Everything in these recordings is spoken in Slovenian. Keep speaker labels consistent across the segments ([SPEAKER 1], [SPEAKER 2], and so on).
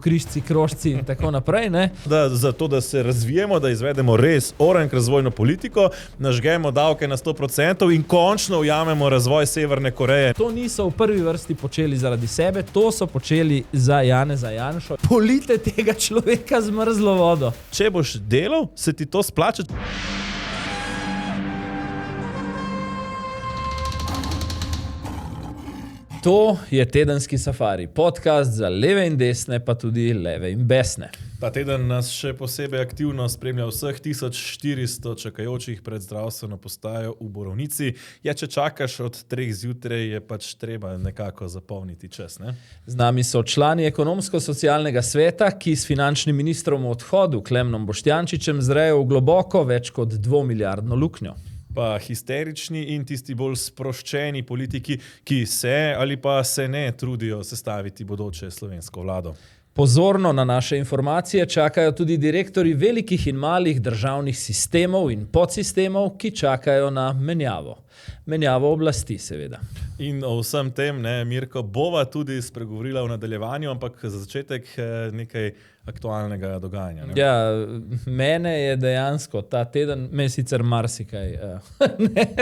[SPEAKER 1] križci, krožci in tako naprej. Ne?
[SPEAKER 2] Zato, da se razvijemo, da izvedemo res orank razvojno politiko, nažgemo davke na 100% in končno ujamemo razvoj Severne Koreje.
[SPEAKER 1] To niso v prvi vrsti počeli zaradi sebe, to so počeli za Janeza Janšo. Polite tega človeka z mrzlo vodo.
[SPEAKER 2] Če boš delal, se ti to splača.
[SPEAKER 1] To je tedenski safari, podcast za leve in desne, pa tudi leve in besne.
[SPEAKER 2] Ta teden nas še posebej aktivno spremlja vseh 1400 čakajočih pred zdravstveno postajo v Borovnici. Ja, če čakaš od 3 zjutraj, je pač treba nekako zapolniti čas, ne?
[SPEAKER 1] Z nami so člani ekonomsko-socialnega sveta, ki s finančnim ministrom v odhodu Klemnom Boštjančičem zrejo v globoko več kot 2-milijardno luknjo.
[SPEAKER 2] Pa histerični in tisti bolj sproščeni politiki, ki se ali pa se ne trudijo sestaviti bodoče slovensko vlado.
[SPEAKER 1] Pozorno na naše informacije čakajo tudi direktorji velikih in malih državnih sistemov in podsistemov, ki čakajo na menjavo. Menjavo oblasti, seveda.
[SPEAKER 2] In o vsem tem, Mirko, bova tudi spregovorila v nadaljevanju, ampak za začetek nekaj aktualnega dogajanja. Ne?
[SPEAKER 1] Ja, mene je dejansko ta teden, me sicer marsikaj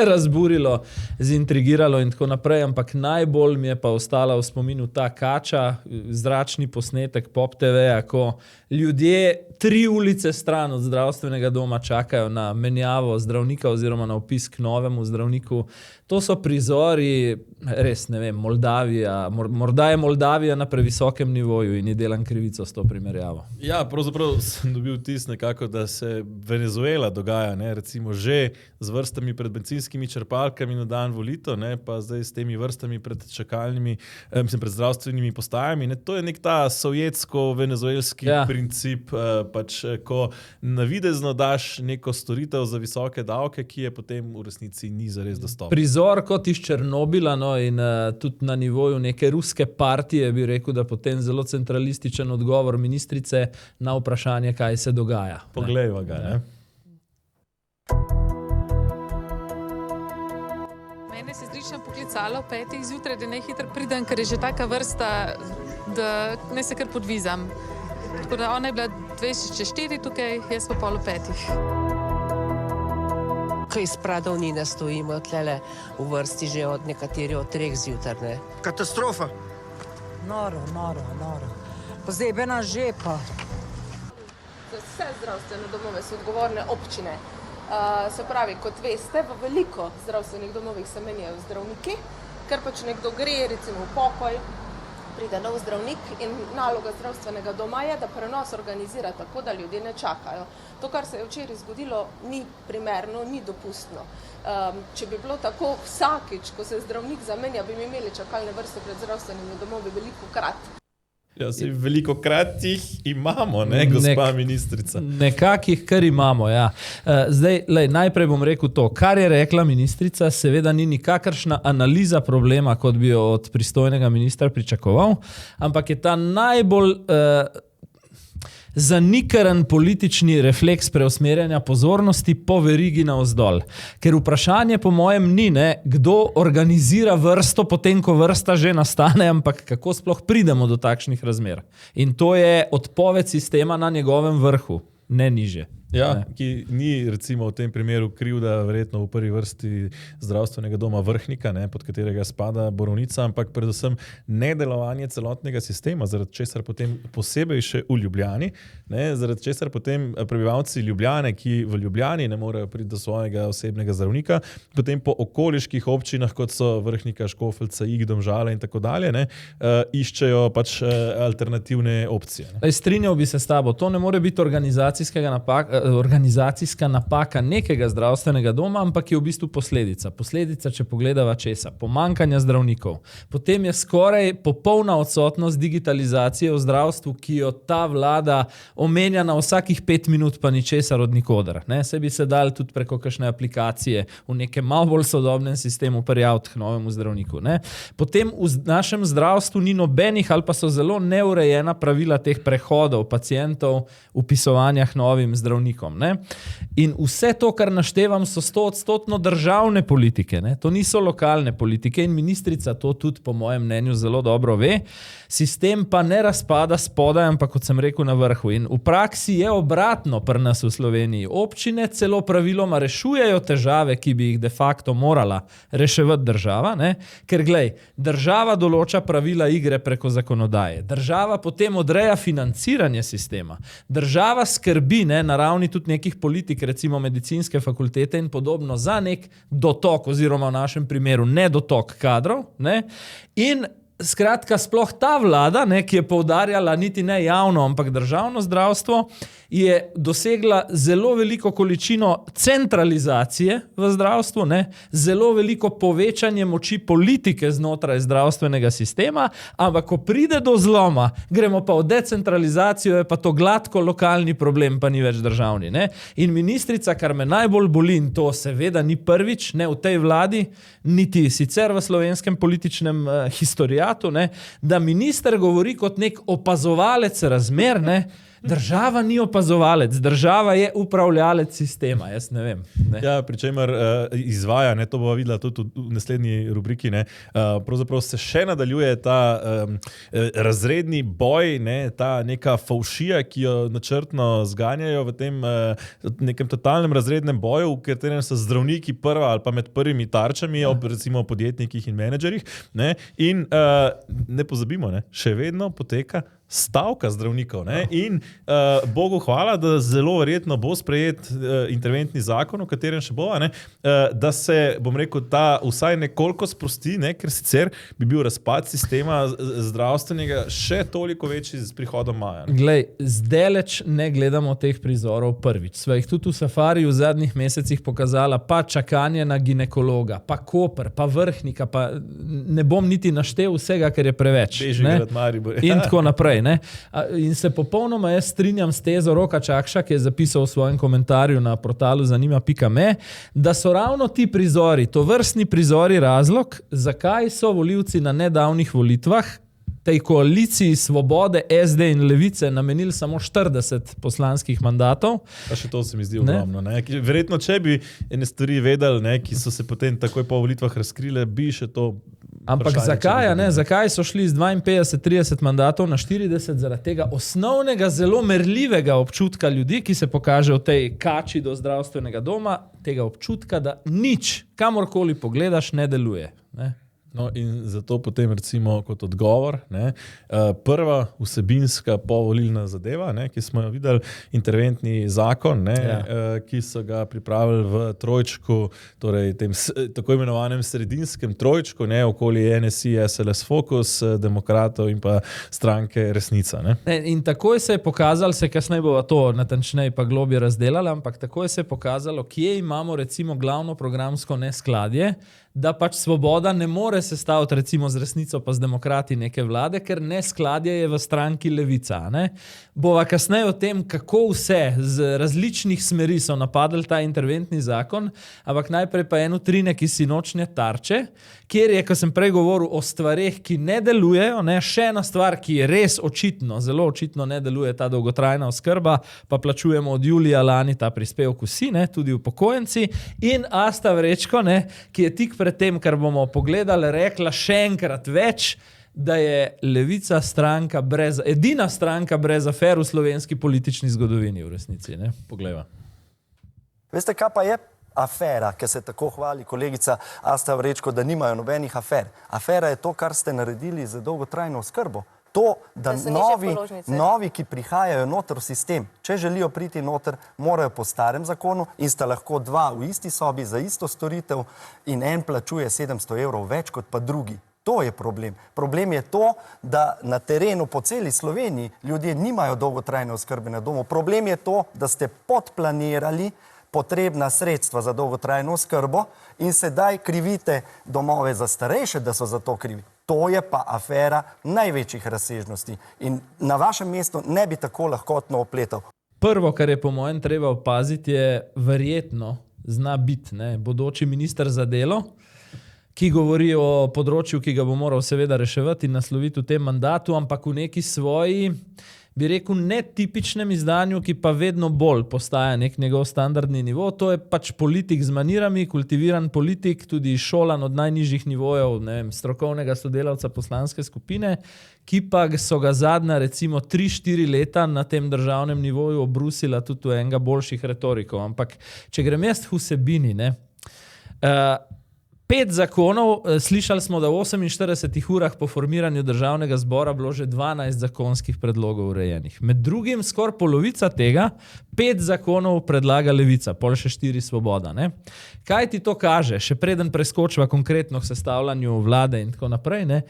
[SPEAKER 1] razburilo, zintrigiralo in tako naprej, ampak najbolj mi je pa ostala v spominu ta kača, zračni posnetek Pop TV-ja, ko ljudje 3 ulice stran od zdravstvenega doma čakajo na menjavo zdravnika oziroma na vpis k novemu zdravniku. To so prizori, res ne vem, Moldavija, morda je Moldavija na previsokem nivoju in je delan krivico s to primerjavo.
[SPEAKER 2] Ja, pravzaprav sem dobil vtis nekako, da se Venezuela dogaja, recimo že z vrstami pred bencinskimi črpalkami na dan volitev, pa zdaj s temi vrstami pred čakalnimi, pred zdravstvenimi postajami. To je nek ta sovjetsko-venezuelski princip, pač ko navidezno daš neko storitev za visoke davke, ki je potem v resnici ni zares dostopna.
[SPEAKER 1] Prizor kot iz Černobila, in tudi na nivoju neke ruske partije bi rekel, da potem zelo centralističen odgovor ministrice na vprašanje, kaj se dogaja.
[SPEAKER 2] Poglejva ga, ne?
[SPEAKER 3] Mene se zričem poklicalo 5 zjutraj, da najhitro pridem, ker je že taka vrsta, da ne se kar podvizam. Tako da ona je bila 2:04 tukaj, jaz pa 4:30.
[SPEAKER 4] Kaj iz Pradovnine stojimo tlele v vrsti že od nekateri od 3 zjutraj.
[SPEAKER 5] Katastrofa.
[SPEAKER 6] Noro. Pozebena žepa.
[SPEAKER 7] Za vse zdravstvene domove so odgovorne občine. Se pravi, kot veste, v veliko zdravstvenih domovih se menjajo zdravniki, ker pač nekdo gre recimo v pokoj, pride nov zdravnik in naloga zdravstvenega doma je, da prenos organizira tako, da ljudje ne čakajo. To, kar se je včeraj zgodilo, ni primerno, ni dopustno. Če bi bilo tako vsakič, ko se zdravnik zamenja, bi imeli čakalne vrste pred zdravstvenimi domovi velikokrat.
[SPEAKER 2] Ja, velikokrat jih imamo, gospa ministrica?
[SPEAKER 1] Nekakih, kar imamo, ja. Zdaj, najprej bom rekel to, kar je rekla ministrica, seveda ni nikakršna analiza problema, kot bi jo od pristojnega ministra pričakoval, ampak je ta najbolj zanikaren politični refleks preusmerjanja pozornosti po verigi navzdol. Ker vprašanje po mojem ni, kdo organizira vrsto, potem ko vrsta že nastane, ampak kako sploh pridemo do takšnih razmer. In to je odpoved sistema na njegovem vrhu, ne niže.
[SPEAKER 2] Ja, ki ni recimo v tem primeru krivda verjetno v prvi vrsti zdravstvenega doma Vrhnika, pod katerega spada Borovnica, ampak predvsem nedelovanje celotnega sistema, zaradi česar potem posebej še v Ljubljani, zaradi česar potem prebivalci Ljubljane, ki v Ljubljani ne morejo priti do svojega osebnega zdravnika, potem po okoliških občinah, kot so Vrhnika, Škofeljca, Ig, Domžale in tako dalje, iščejo pač alternativne opcije.
[SPEAKER 1] Strinjal bi se s tabo, to ne more biti organizacijska napaka nekega zdravstvenega doma, ampak je v bistvu posledica. Posledica, če pogledava česa, pomanjkanja zdravnikov. Potem je skoraj popolna odsotnost digitalizacije v zdravstvu, ki jo ta vlada omenja na vsakih 5 minut, pa ničesar od nikoder. Se bi se dali tudi preko kakšne aplikacije v nekem malo bolj sodobnem sistemu prijaviti k novemu zdravniku. Potem v našem zdravstvu ni nobenih ali pa so zelo neurejena pravila teh prehodov pacientov, upisovanja k novim zdravnikom bolnikom. Ne? In vse to, kar naštevam, so 100% državne politike. Ne? To niso lokalne politike in ministrica to tudi po mojem mnenju zelo dobro ve. Sistem pa ne razpada spodaj, ampak kot sem rekel na vrhu. In v praksi je obratno pri nas v Sloveniji. Občine celo praviloma rešujejo težave, ki bi jih de facto morala reševati država. Ne? Ker glej, država določa pravila igre preko zakonodaje. Država potem odreja financiranje sistema. Država skrbi na ravni tudi nekih politik, recimo medicinske fakultete in podobno, za nek dotok oziroma v našem primeru nedotok kadrov. Ne? In skratka, sploh ta vlada, ki je poudarjala niti ne javno, ampak državno zdravstvo, je dosegla zelo veliko količino centralizacije v zdravstvu, zelo veliko povečanje moči politike znotraj zdravstvenega sistema, ampak ko pride do zloma, gremo pa v decentralizacijo, je pa to gladko lokalni problem, pa ni več državni. In ministrica, kar me najbolj boli, in to seveda ni prvič, ne v tej vladi, niti sicer v slovenskem političnem historiatu, da minister govori kot nek opazovalec razmer, država ni opazovalec, država je upravljalec sistema, jaz ne vem. Ne.
[SPEAKER 2] Ja, pri čemer izvaja, to bova videla tudi v naslednji rubriki, pravzaprav se še nadaljuje ta razredni boj, ta neka favšija, ki jo načrtno zganjajo v tem nekem totalnem razrednem boju, v katerem so zdravniki prva ali pa med prvimi tarčami, recimo podjetnikih in menedžerjih. In ne pozabimo, še vedno poteka stavka zdravnikov. In Bogu hvala, da zelo verjetno bo sprejet interventni zakon, v katerem še bo, da se, bom rekel, ta vsaj nekoliko sprosti, ker sicer bi bil razpad sistema zdravstvenega še toliko večji s prihodom maja.
[SPEAKER 1] Glej, zdaleč ne gledamo teh prizorov prvič. Sva jih tudi v Safariju v zadnjih mesecih pokazala, pa čakanje na ginekologa, pa Koper, pa Vrhnika, pa ne bom niti naštel vsega, ker je preveč. In tako naprej. In se popolnoma jaz strinjam s tezo Roka Čakša, ki je zapisal v svojem komentarju na portalu zanima.me, da so ravno ti prizori, tovrstni prizori razlog, zakaj so volivci na nedavnih volitvah tej koaliciji Svobode, SD in Levice namenili samo 40 poslanskih mandatov.
[SPEAKER 2] Pa še to se mi zdi ogromno. Verjetno, če bi ene stvari vedeli, ki so se potem takoj po volitvah razkrile, bi še to...
[SPEAKER 1] Ampak zakaj so šli z 52-30 mandatov na 40? Zaradi tega osnovnega, zelo merljivega občutka ljudi, ki se pokaže v tej kači do zdravstvenega doma, tega občutka, da nič, kamorkoli pogledaš, ne deluje.
[SPEAKER 2] No in zato potem recimo kot odgovor, prva vsebinska povolilna zadeva, ki smo jo videli, interventni zakon, ki so ga pripravili v trojčku, torej tem tako imenovanem sredinskem trojčku, okoli NSI, SLS Fokus, Demokratov in pa stranke Resnica.
[SPEAKER 1] In takoj se je pokazalo, kasneje bova to natančneje pa globje razdelala, ampak takoj se je pokazalo, kje imamo recimo glavno programsko neskladje, da pač Svoboda ne more sestaviti recimo z Resnico pa z Demokrati neke vlade, ker neskladje je v stranki Levica. Bova kasneje o tem, kako vse z različnih smeri so napadali ta interventni zakon, ampak najprej pa eno trine, ki si nočne tarče, kjer je, ko sem prej govoril o stvareh, ki ne delujejo, še ena stvar, ki je res očitno, zelo očitno ne deluje, ta dolgotrajna oskrba, pa plačujemo od julija lani ta prispevek vsi, tudi upokojenci, in Asta Vrečko, ki je tik pred tem, kar bomo pogledali, rekla še enkrat več, da je Levica edina stranka brez afer v slovenski politični zgodovini v resnici. Poglejva.
[SPEAKER 5] Veste, kaj pa je afera, ki se tako hvali kolegica Asta Vrečko, da nimajo nobenih afer? Afera je to, kar ste naredili za dolgotrajno oskrbo. To, da novi, ki prihajajo noter v sistem, če želijo priti noter, morajo po starem zakonu in sta lahko dva v isti sobi za isto storitev in en plačuje 700 evrov več kot pa drugi. To je problem. Problem je to, da na terenu po celi Sloveniji ljudje nimajo dolgotrajne oskrbe na domu. Problem je to, da ste podplanirali potrebna sredstva za dolgotrajno oskrbo in sedaj krivite domove za starejše, da so za to krivi. To je pa afera največjih razsežnosti in na vašem mestu ne bi tako lahkotno opletal.
[SPEAKER 1] Prvo, kar je po mojem treba opaziti, je verjetno, zna biti, bodoči minister za delo, ki govori o področju, ki ga bo moral seveda reševati in nasloviti v tem mandatu, ampak v neki svoji bi rekel, netipičnem izdanju, ki pa vedno bolj postaja nek njegov standardni nivo. To je pač politik z manirami, kultiviran politik, tudi šolan od najnižjih nivojev, ne vem, strokovnega sodelavca poslanske skupine, ki pa so ga zadnja recimo 3-4 leta na tem državnem nivoju obrusila tudi v enega boljših retorikov. Ampak če grem jaz v vsebini, ne, 5 zakonov, slišali smo, da v 48 urah po formiranju državnega zbora bilo že 12 zakonskih predlogov urejenih. Med drugim skoraj polovica tega, 5 zakonov predlaga Levica, pol še 4 Svoboda. Ne? Kaj ti to kaže? Še preden preskočiva konkretno k sestavljanju vlade in tako naprej, ne?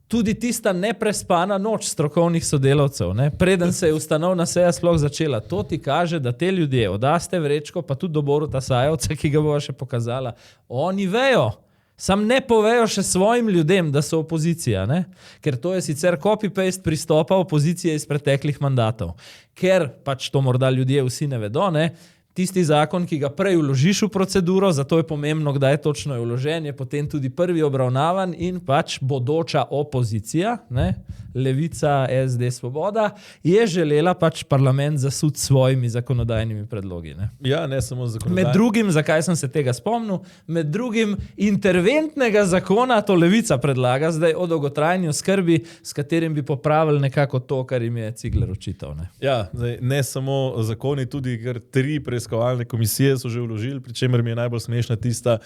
[SPEAKER 1] Tudi tista neprespana noč strokovnih sodelavcev, ne? Preden se je ustanovna seja sploh začela. To ti kaže, da te ljudje, od Aste Vrečko, pa tudi do Boruta Sajovca, ki ga bova še pokazala, oni vejo, sam ne povejo še svojim ljudem, da so opozicija, ne? Ker to je sicer copy-paste pristopa opozicije iz preteklih mandatov. Ker pač to morda ljudje vsi ne vedo, ne? Tisti zakon, ki ga prej vložiš v proceduro, zato je pomembno, kdaj točno je vložen, je potem tudi prvi obravnavan in pač bodoča opozicija, ne, Levica, SD, Svoboda, je želela pač parlament zasut svojimi zakonodajnimi predlogi. Ne.
[SPEAKER 2] Ja, ne samo zakonodajnimi.
[SPEAKER 1] Med drugim, zakaj sem se tega spomnil, med drugim interventnega zakona, to Levica predlaga zdaj o dolgotrajni oskrbi, s katerim bi popravili nekako to, kar jim je Cigler očital. Ne.
[SPEAKER 2] Ja, zdaj, ne samo zakoni, tudi kar 3 preiskovalne komisije so že vložili, pri čemer mi je najbolj smešna tista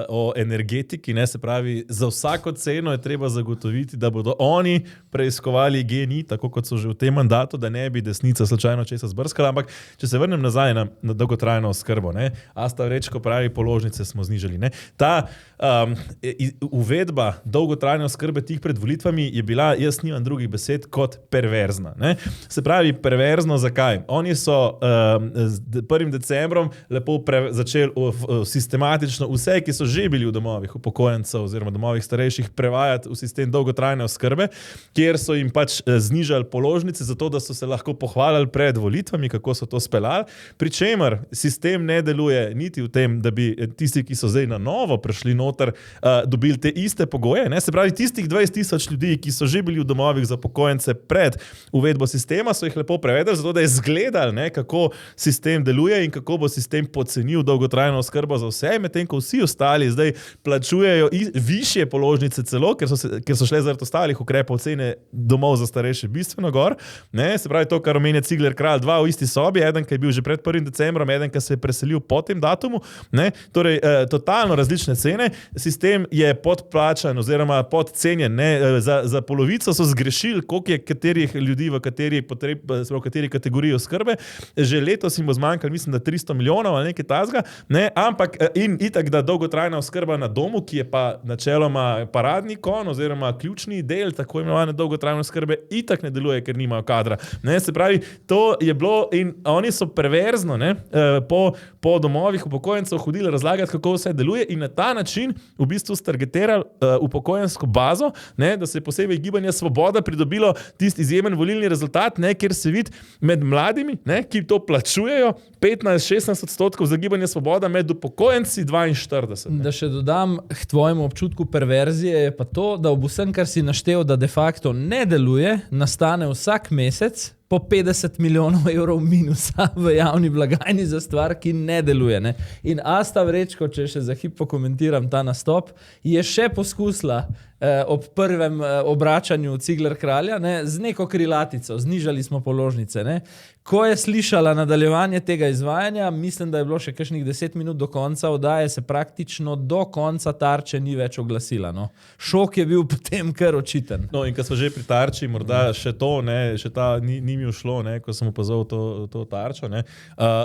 [SPEAKER 2] o energetiki, ne, se pravi, za vsako ceno je treba zagotoviti, da bodo oni preiskovali GEN-I, tako kot so že v tem mandatu, da ne bi desnica slučajno česa zbrskala, ampak če se vrnem nazaj na dolgotrajno oskrbo, ne, Asta Vrečko pravi, položnice smo znižali. Ne. Ta uvedba dolgotrajne oskrbe tih pred volitvami je bila, jaz nimam drugih besed, kot perverzna. Ne. Se pravi, perverzno zakaj? Oni so z 1. decembrom lepo začeli sistematično vse, ki so že bili v domovih upokojencev oziroma domovih starejših, prevajati v sistem dolgotrajne oskrbe, kjer so jim pač znižali položnice, zato da so se lahko pohvalili pred volitvami, kako so to speljali, pri čemer sistem ne deluje niti v tem, da bi tisti, ki so zdaj na novo prišli noter, dobili te iste pogoje. Ne? Se pravi, tistih 20,000 ljudi, ki so že bili v domovih za upokojence pred uvedbo sistema, so jih lepo prevedli, zato da je zgledali, ne, kako sistem deluje in kako bo sistem pocenil dolgotrajno oskrbo za vse, medtem ko vsi ostali zdaj plačujejo višje položnice celo, ker so šle zaradi ostalih ukrepov cene domov za starejše bistveno gor. Ne? Se pravi, to, kar omenja Cigler Kralj, 2 v isti sobi, eden, ki je bil že pred 1. decembrom, eden, ki se je preselil po tem datumu. Ne? Torej, totalno različne cene. Sistem je podplačan oziroma podcenjen. Ne? Za polovico so zgrešili, koliko je katerih ljudi v kateri kategoriji oskrbe. Že letos jim bo zmanjkalo, mislim, da 300 milijonov ali nekaj tazga, ne? Ampak in itak, da dolgotrajna oskrba na domu, ki je pa načeloma paradni kon oziroma ključni del tako imenovane dolgotrajne oskrbe, itak ne deluje, ker nimajo kadra. Ne? Se pravi, to je bilo in oni so perverzno, ne? Po domovih upokojencev hodili razlagati, kako vse deluje in na ta način v bistvu stargeterali upokojensko bazo, ne? Da se je posebej Gibanje Svoboda pridobilo tisti izjemen volilni rezultat, ne? Kjer se vidi med mladimi, ne? Ki to plačujejo, 15-16% za Gibanje Svoboda, med upokojenci 42%.
[SPEAKER 1] Da še dodam k tvojemu občutku perverzije, je pa to, da ob vsem, kar si naštel, da de facto ne deluje, nastane vsak mesec po 50 milijonov evrov minusa v javni blagajni za stvar, ki ne deluje. Ne? In Asta Vrečko, če še za hip pokomentiram ta nastop, je še poskusila ob prvem obračanju Cigler Kralja, ne, z neko krilatico, znižali smo položnice. Ne. Ko je slišala nadaljevanje tega izvajanja, mislim, da je bilo še kakšnih 10 minut do konca oddaje, se praktično do konca Tarče ni več oglasila. No. Šok je bil potem kar očiten.
[SPEAKER 2] No, in ko smo že pri Tarči, morda še to, ne, še ta ni mi ušlo, ne, ko sem opazil to Tarčo. Ne.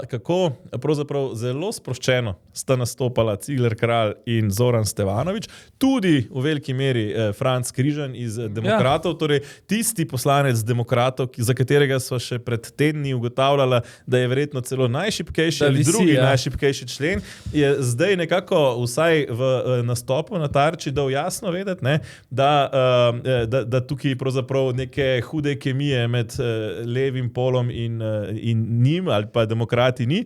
[SPEAKER 2] Kako pravzaprav zelo sproščeno sta nastopala Cigler Kralj in Zoran Stevanović, tudi v veliki meri Franc Križan iz Demokratov, torej tisti poslanec Demokratov, za katerega so še pred tedni ugotavljala, da je verjetno celo najšibkejši ali drugi najšibkejši člen, je zdaj nekako vsaj v nastopu na Tarči dal jasno vedeti, ne, da tukaj pravzaprav neke hude kemije med levim polom in njim ali pa demokrati ni,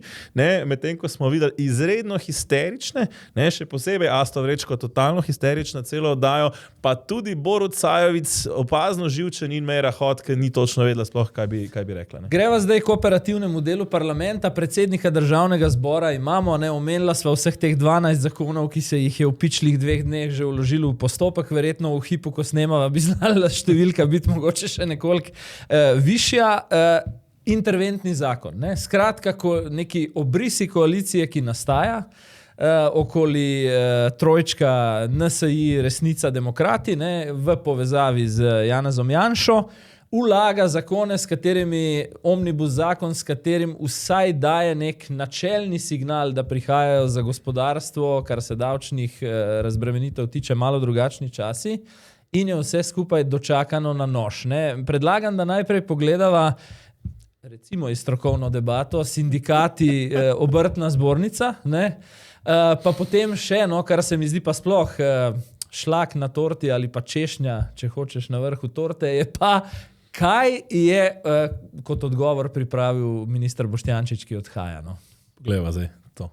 [SPEAKER 2] medtem ko smo videli izredno histerične, še posebej Asta Vrečko totalno histerična celo oddajo, pa tudi Borut Sajovic opazno živčen in Meira Hot, ki ni točno vedela sploh, kaj bi rekla. Ne.
[SPEAKER 1] Greva zdaj k operativnemu delu parlamenta, predsednika državnega zbora imamo, omenila sva vseh teh 12 zakonov, ki se jih je v pičlih 2 dneh že vložilo v postopek, verjetno v hipu, ko snemava, bi znala številka biti mogoče še nekoliko višja. Interventni zakon. Skratka, neki obrisi koalicije, ki nastaja okoli trojčka NSI, Resnica, Demokrati, v povezavi z Janezom Janšo, vlaga zakone, s katerimi, omnibus zakon, s katerim vsaj daje nek načelni signal, da prihajajo za gospodarstvo, kar se davčnih razbremenitev tiče, malo drugačni časi in je vse skupaj dočakano na nož. Predlagam, da najprej pogledava recimo iz strokovno debato, sindikati, obrtna zbornica, pa potem še, kar se mi zdi pa sploh šlak na torti ali pa češnja, če hočeš na vrhu torte, je pa, kaj je kot odgovor pripravil minister Boštjančič, ki odhaja.
[SPEAKER 2] Poglejva zdaj to.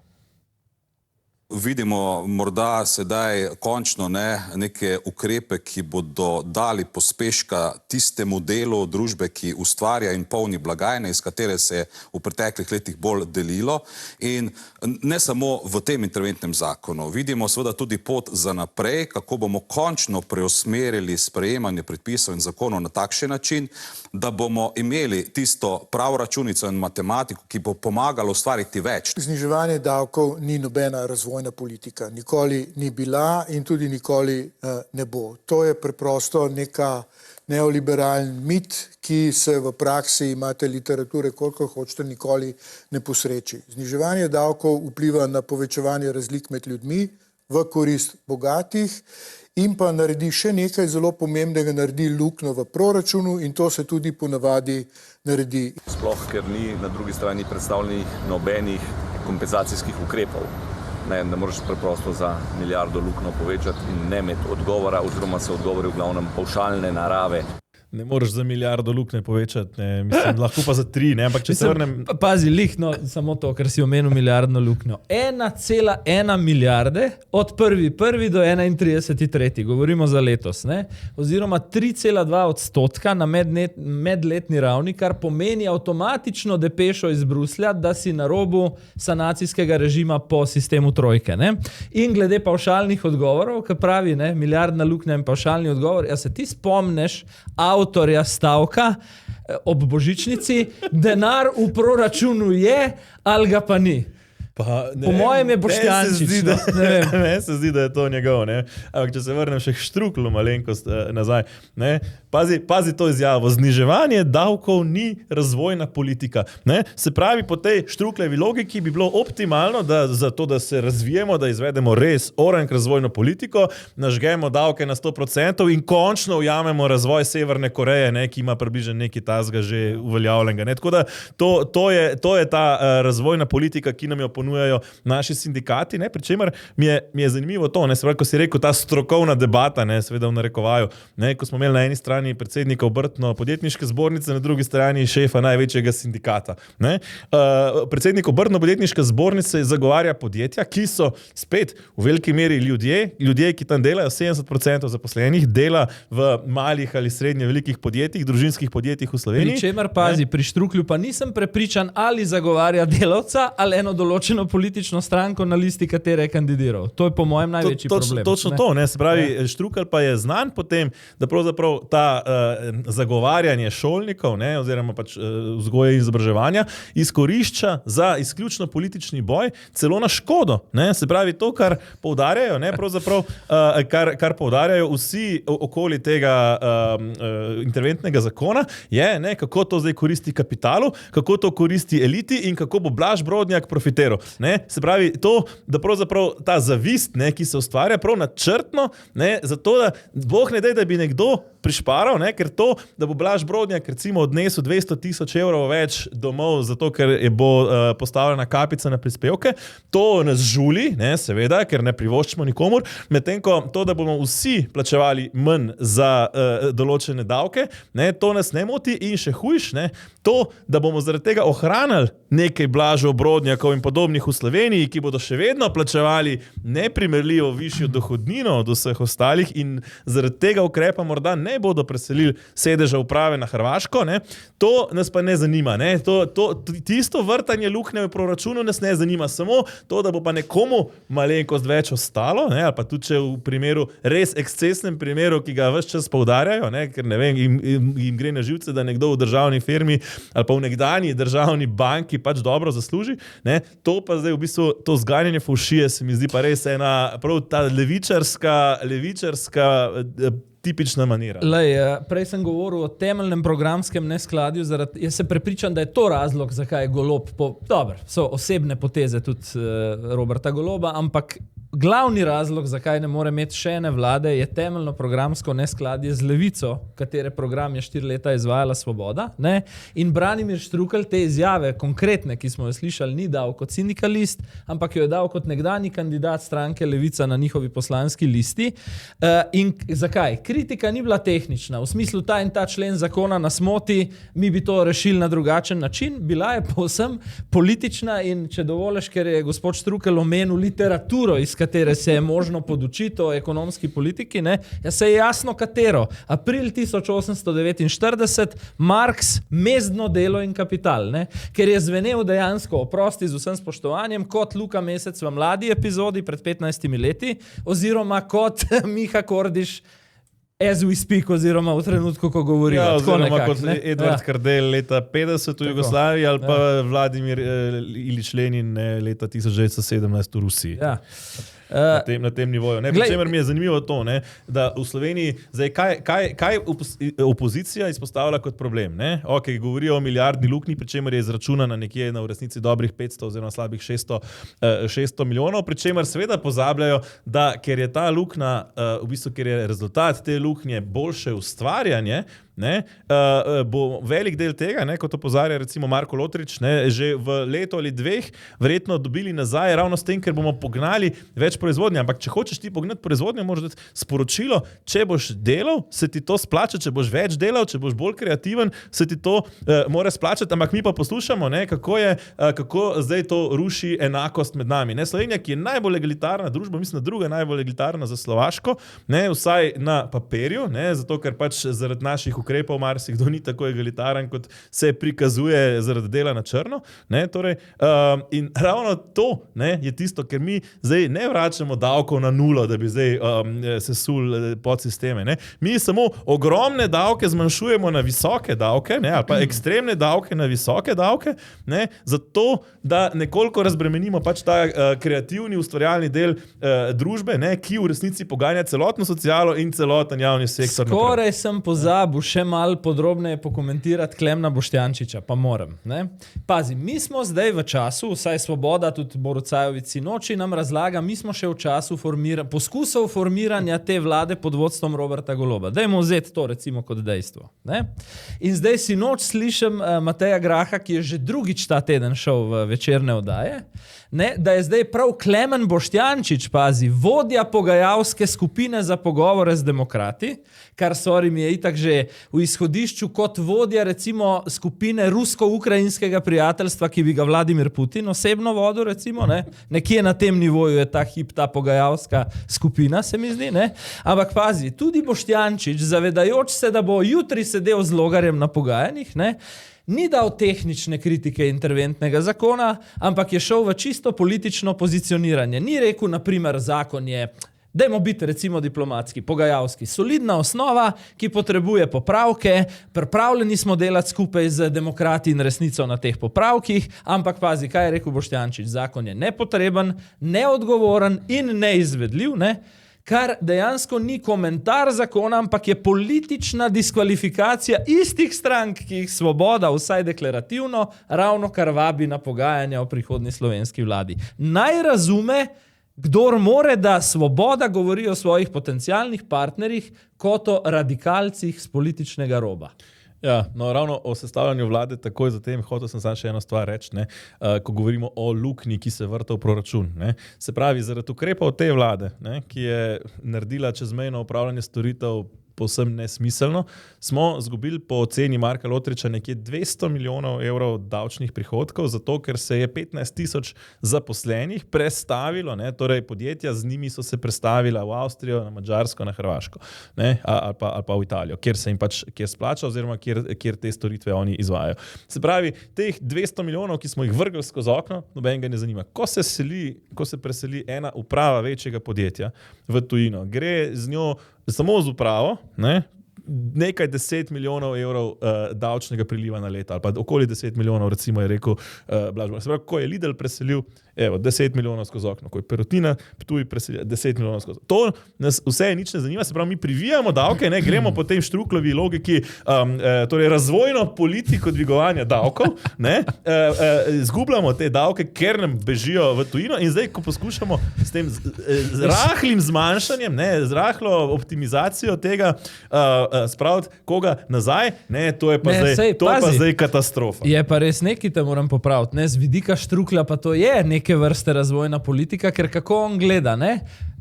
[SPEAKER 8] Vidimo morda sedaj končno neke ukrepe, ki bodo dali pospeška tistemu delu družbe, ki ustvarja in polni blagajne, iz katere se je v preteklih letih bolj delilo. In ne samo v tem interventnem zakonu. Vidimo seveda tudi pot za naprej, kako bomo končno preusmerili sprejemanje predpisov in zakonov na takšen način, da bomo imeli tisto pravo računico in matematiko, ki bo pomagalo ustvariti več.
[SPEAKER 9] Zniževanje davkov ni nobena razvojna politika. Nikoli ni bila in tudi nikoli ne bo. To je preprosto neka neoliberalen mit, ki se v praksi, imate literature, koliko hočete, nikoli ne posreči. Zniževanje davkov vpliva na povečevanje razlik med ljudmi v korist bogatih in pa naredi še nekaj zelo pomembnega, naredi luknjo v proračunu in to se tudi ponavadi naredi.
[SPEAKER 10] Sploh, ker ni na drugi strani predstavljenih nobenih kompenzacijskih ukrepov. Ne moreš preprosto za milijardo luknjo povečati in ne imeti odgovora, oziroma se odgovori v glavnem pavšalne narave.
[SPEAKER 2] Ne moreš za milijardo luknje povečati, mislim, lahko pa za 3, ampak če se vrnem...
[SPEAKER 1] Pazi, samo to, ker si omenil milijardno luknjo. 1,1 milijarde od 1. do 31.3. Govorimo za letos, oziroma 3,2% na medletni ravni, kar pomeni avtomatično depešo iz Bruslja, da si na robu sanacijskega režima po sistemu trojke. In glede pavšalnih odgovorov, ki pravi, milijardna luknja in pavšalni odgovor, se ti spomneš avtorja stavka ob božičnici, denar v proračunu je, ali ga pa ni. Po mojem je Boštjančič.
[SPEAKER 2] Meni se zdi, da je to njegov. Ampak če se vrnem še k Štruklu malenkost nazaj. Pazi to izjavo. Zniževanje davkov ni razvojna politika. Se pravi, po tej Štruklevi logiki bi bilo optimalno, da za to, da se razvijemo, da izvedemo res orank razvojno politiko, nažgemo davke na 100% in končno ujamemo razvoj Severne Koreje, ki ima približno nekaj tazga že uveljavljenega. Tako da to je ta razvojna politika, ki nam jo ponujajo naši sindikati, pri čemer mi je zanimivo to, se pravi, ko si rekel, ta strokovna debata, seveda v narekovaju, ko smo imeli na eni strani predsednika obrtno-podjetniške zbornice, na drugi strani šefa največjega sindikata. Predsednik obrtno-podjetniške zbornice zagovarja podjetja, ki so spet v veliki meri ljudje, ki tam delajo, 70% zaposlenih dela v malih ali srednje velikih podjetjih, družinskih podjetjih v Sloveniji.
[SPEAKER 1] Pri čemer pazi, pri Štruklju pa nisem prepričan, ali zagovarja delavca ali eno določeno politično stranko, na listi katere je kandidiral. To je po mojem največji problem.
[SPEAKER 2] Točno to, se pravi, Štrukelj pa je znan potem, da pravzaprav ta zagovarjanje šolnikov, oziroma pač vzgoje in izobraževanja izkorišča za izključno politični boj, celo na škodo. Se pravi, to, kar poudarjajo, kar poudarjajo vsi okoli tega interventnega zakona, je, kako to zdaj koristi kapitalu, kako to koristi eliti in kako bo Blaž Brodnjak profitiral. Ne? Se pravi, to, da pravzaprav ta zavist, ne, ki se ustvarja prav načrtno, ne, zato da Bog ne daj, da bi nekdo prišparal, ne, ker to, da bo Blaž Brodnjak recimo odnesel 200,000 evrov več domov, zato ker bo postavljena kapica na prispevke, to nas žuli, ne, seveda, ker ne privoščimo nikomur, medtem ko to, da bomo vsi plačevali manj za določene davke, ne, to nas ne moti in še hujš, ne, to, da bomo zaradi tega ohranili nekaj Blažev Brodnjakov in podobnih v Sloveniji, ki bodo še vedno plačevali neprimerljivo višjo dohodnino od vseh ostalih in zaradi tega ukrepa morda ne bodo preselili sedeža uprave na Hrvaško, ne, to nas pa ne zanima. Ne, tisto vrtanje luknje v proračunu nas ne zanima, samo to, da bo pa nekomu malenkost več ostalo, ne, ali pa tudi če v primeru, res ekscesnem primeru, ki ga ves čas poudarjajo, ne, ker ne vem, jim gre na živce, da nekdo v državni firmi ali pa v nekdanji državni banki pač dobro zasluži, ne, to pa zdaj v bistvu, to zganjanje fovšije se mi zdi pa res ena, prav ta levičarska tipična manira.
[SPEAKER 1] Prej sem govoril o temeljnem programskem neskladju, jaz se prepričam, da je to razlog, zakaj je Golob dobro, so osebne poteze tudi Roberta Goloba, ampak glavni razlog, zakaj ne more imeti še ene vlade, je temeljno programsko neskladje z Levico, katere program je 4 leta izvajala Svoboda, ne? In Branimir Štrukelj te izjave, konkretne, ki smo jo slišali, ni dal kot sindikalist, ampak jo je dal kot nekdanji kandidat stranke Levica na njihovi poslanski listi. In zakaj? Kritika ni bila tehnična, v smislu ta in ta člen zakona nas moti, mi bi to rešili na drugačen način, bila je povsem politična in če dovoliš, ker je gospod Štrukelj omenil literaturo, iz katere se je možno podučiti o ekonomski politiki, ne, ja se je jasno katero. April 1849, Marx, Mezdno delo in kapital, ne, ker je zvenel dejansko, oprosti z vsem spoštovanjem, kot Luka Mesec v Mladi epizodi pred 15 leti, oziroma kot Miha Kordiš as we speak, oziroma v trenutku, ko govorijo.
[SPEAKER 2] Ja, oziroma kot Edvard Kardel leta 50 v Jugoslaviji ali pa Vladimir Ilič Lenin leta 1917 v Rusiji.
[SPEAKER 1] Ja.
[SPEAKER 2] Na tem nivoju. Pričemer mi je zanimivo to, ne, da v Sloveniji, zdaj, kaj opozicija izpostavlja kot problem? Ne? Okay, govorijo o milijardni luknji, pričemer je izračunana nekje na v resnici dobrih 500 oziroma slabih 600 milijonov, pričemer seveda pozabljajo, da ker je ta luknja, v bistvu, ker je rezultat te luknje boljše ustvarjanje, ne, bo velik del tega, ne, kot opozarja recimo Marko Lotrič, ne, že v letu ali dveh verjetno dobili nazaj ravno s tem, ker bomo pognali več proizvodnje. Ampak če hočeš ti pognati proizvodnjo, moraš dati sporočilo, če boš delal, se ti to splača, če boš več delal, če boš bolj kreativen, se ti to mora splačati. Ampak mi pa poslušamo, ne, kako zdaj to ruši enakost med nami. Ne, Slovenija, ki je najbolj egalitarna družba, mislim, druga najbolj egalitarna za Slovaško, ne, vsaj na papirju, ne, zato ker pač zaradi naših ukrepov marsikdo ni tako egalitaren, kot se prikazuje zaradi dela na črno. Ne, torej, in ravno to, ne, je tisto, ker mi zdaj ne vračamo davkov na nulo, da bi zdaj sesuli podsisteme. Ne. Mi samo ogromne davke zmanjšujemo na visoke davke, ne, ali pa ekstremne davke na visoke davke, ne, zato, da nekoliko razbremenimo pač ta kreativni, ustvarjalni del družbe, ne, ki v resnici poganja celotno socialo in celoten javni sektor.
[SPEAKER 1] Skoraj sem pozabil še malo podrobneje pokomentirati Klemna Boštjančiča, pa moram. Ne? Pazi, mi smo zdaj v času, vsaj Svoboda, tudi Borut Sajovic sinoči nam razlaga, mi smo še v času poskusov formiranja te vlade pod vodstvom Roberta Goloba. Dajmo vzeti to recimo kot dejstvo. Ne? In zdaj sinoč slišim Mateja Graha, ki je že drugič ta teden šel v večerne oddaje, ne, da je zdaj prav Klemen Boštjančič, pazi, vodja pogajalske skupine za pogovore z demokrati, kar mi je itak že v izhodišču kot vodja recimo skupine rusko-ukrajinskega prijateljstva, ki bi ga Vladimir Putin osebno vodil, recimo, ne? Nekje na tem nivoju je ta hip, ta pogajalska skupina, se mi zdi, ne? Ampak pazi, tudi Boštjančič, zavedajoč se, da bo jutri sedel z Logarjem na pogajanjih, ne? Ni dal tehnične kritike interventnega zakona, ampak je šel v čisto politično pozicioniranje. Ni rekel, naprimer, zakon je, dajmo biti recimo diplomatski, pogajalski, solidna osnova, ki potrebuje popravke, pripravljeni smo delati skupaj z demokrati in resnico na teh popravkih, ampak pazi, kaj je rekel Boštjančič, zakon je nepotreben, neodgovoren in neizvedljiv, ne? kar dejansko ni komentar zakona, ampak je politična diskvalifikacija istih strank, ki jih Svoboda, vsaj deklarativno, ravno kar vabi na pogajanja o prihodnji slovenski vladi. Naj razume, kdor more, da Svoboda govori o svojih potencialnih partnerjih kot o radikalcih z političnega roba.
[SPEAKER 2] Ja, no, ravno o sestavljanju vlade, takoj zatem hotel sem samo še eno stvar reči, ko govorimo o luknji, ki se vrta v proračun. Ne. Se pravi, zaradi ukrepov te vlade, ki je naredila čezmejno upravljanje storitev povsem nesmiselno, smo izgubili po oceni Marka Lotriča nekje 200 milijonov evrov davčnih prihodkov, zato ker se je 15 000 zaposlenih prestavilo, torej podjetja z njimi so se prestavila v Avstrijo, na Madžarsko, na Hrvaško, ali pa v Italijo, kjer se jim kjer splača oziroma kjer te storitve oni izvajajo. Se pravi, teh 200 milijonov, ki smo jih vrgli skozi okno, nobenega ne zanima. Ko se preseli ena uprava večjega podjetja v tujino, gre z njo samo z upravo, nekaj 10 milijonov evrov davčnega priliva na leto, ali pa okoli 10 milijonov, recimo je rekel Blaž. Se pravi, ko je Lidl preselil 10 milijonov skozi okno, ko je Perutnina Ptuj preselil 10 milijonov skozi okno. To nas vse nič ne zanima, se pravi, mi privijamo davke, gremo po tem Štrukljovi logiki, torej razvojno politiko dvigovanja davkov, zgubljamo te davke, ker nam bežijo v tujino in zdaj, ko poskušamo s tem rahlim zmanjšanjem, z rahlo optimizacijo tega spraviti koga nazaj, to je pa zdaj katastrofa.
[SPEAKER 1] Je pa res nekaj, te moram popraviti. Z vidika Štruklja pa to je neke vrste razvojna politika, ker kako on gleda,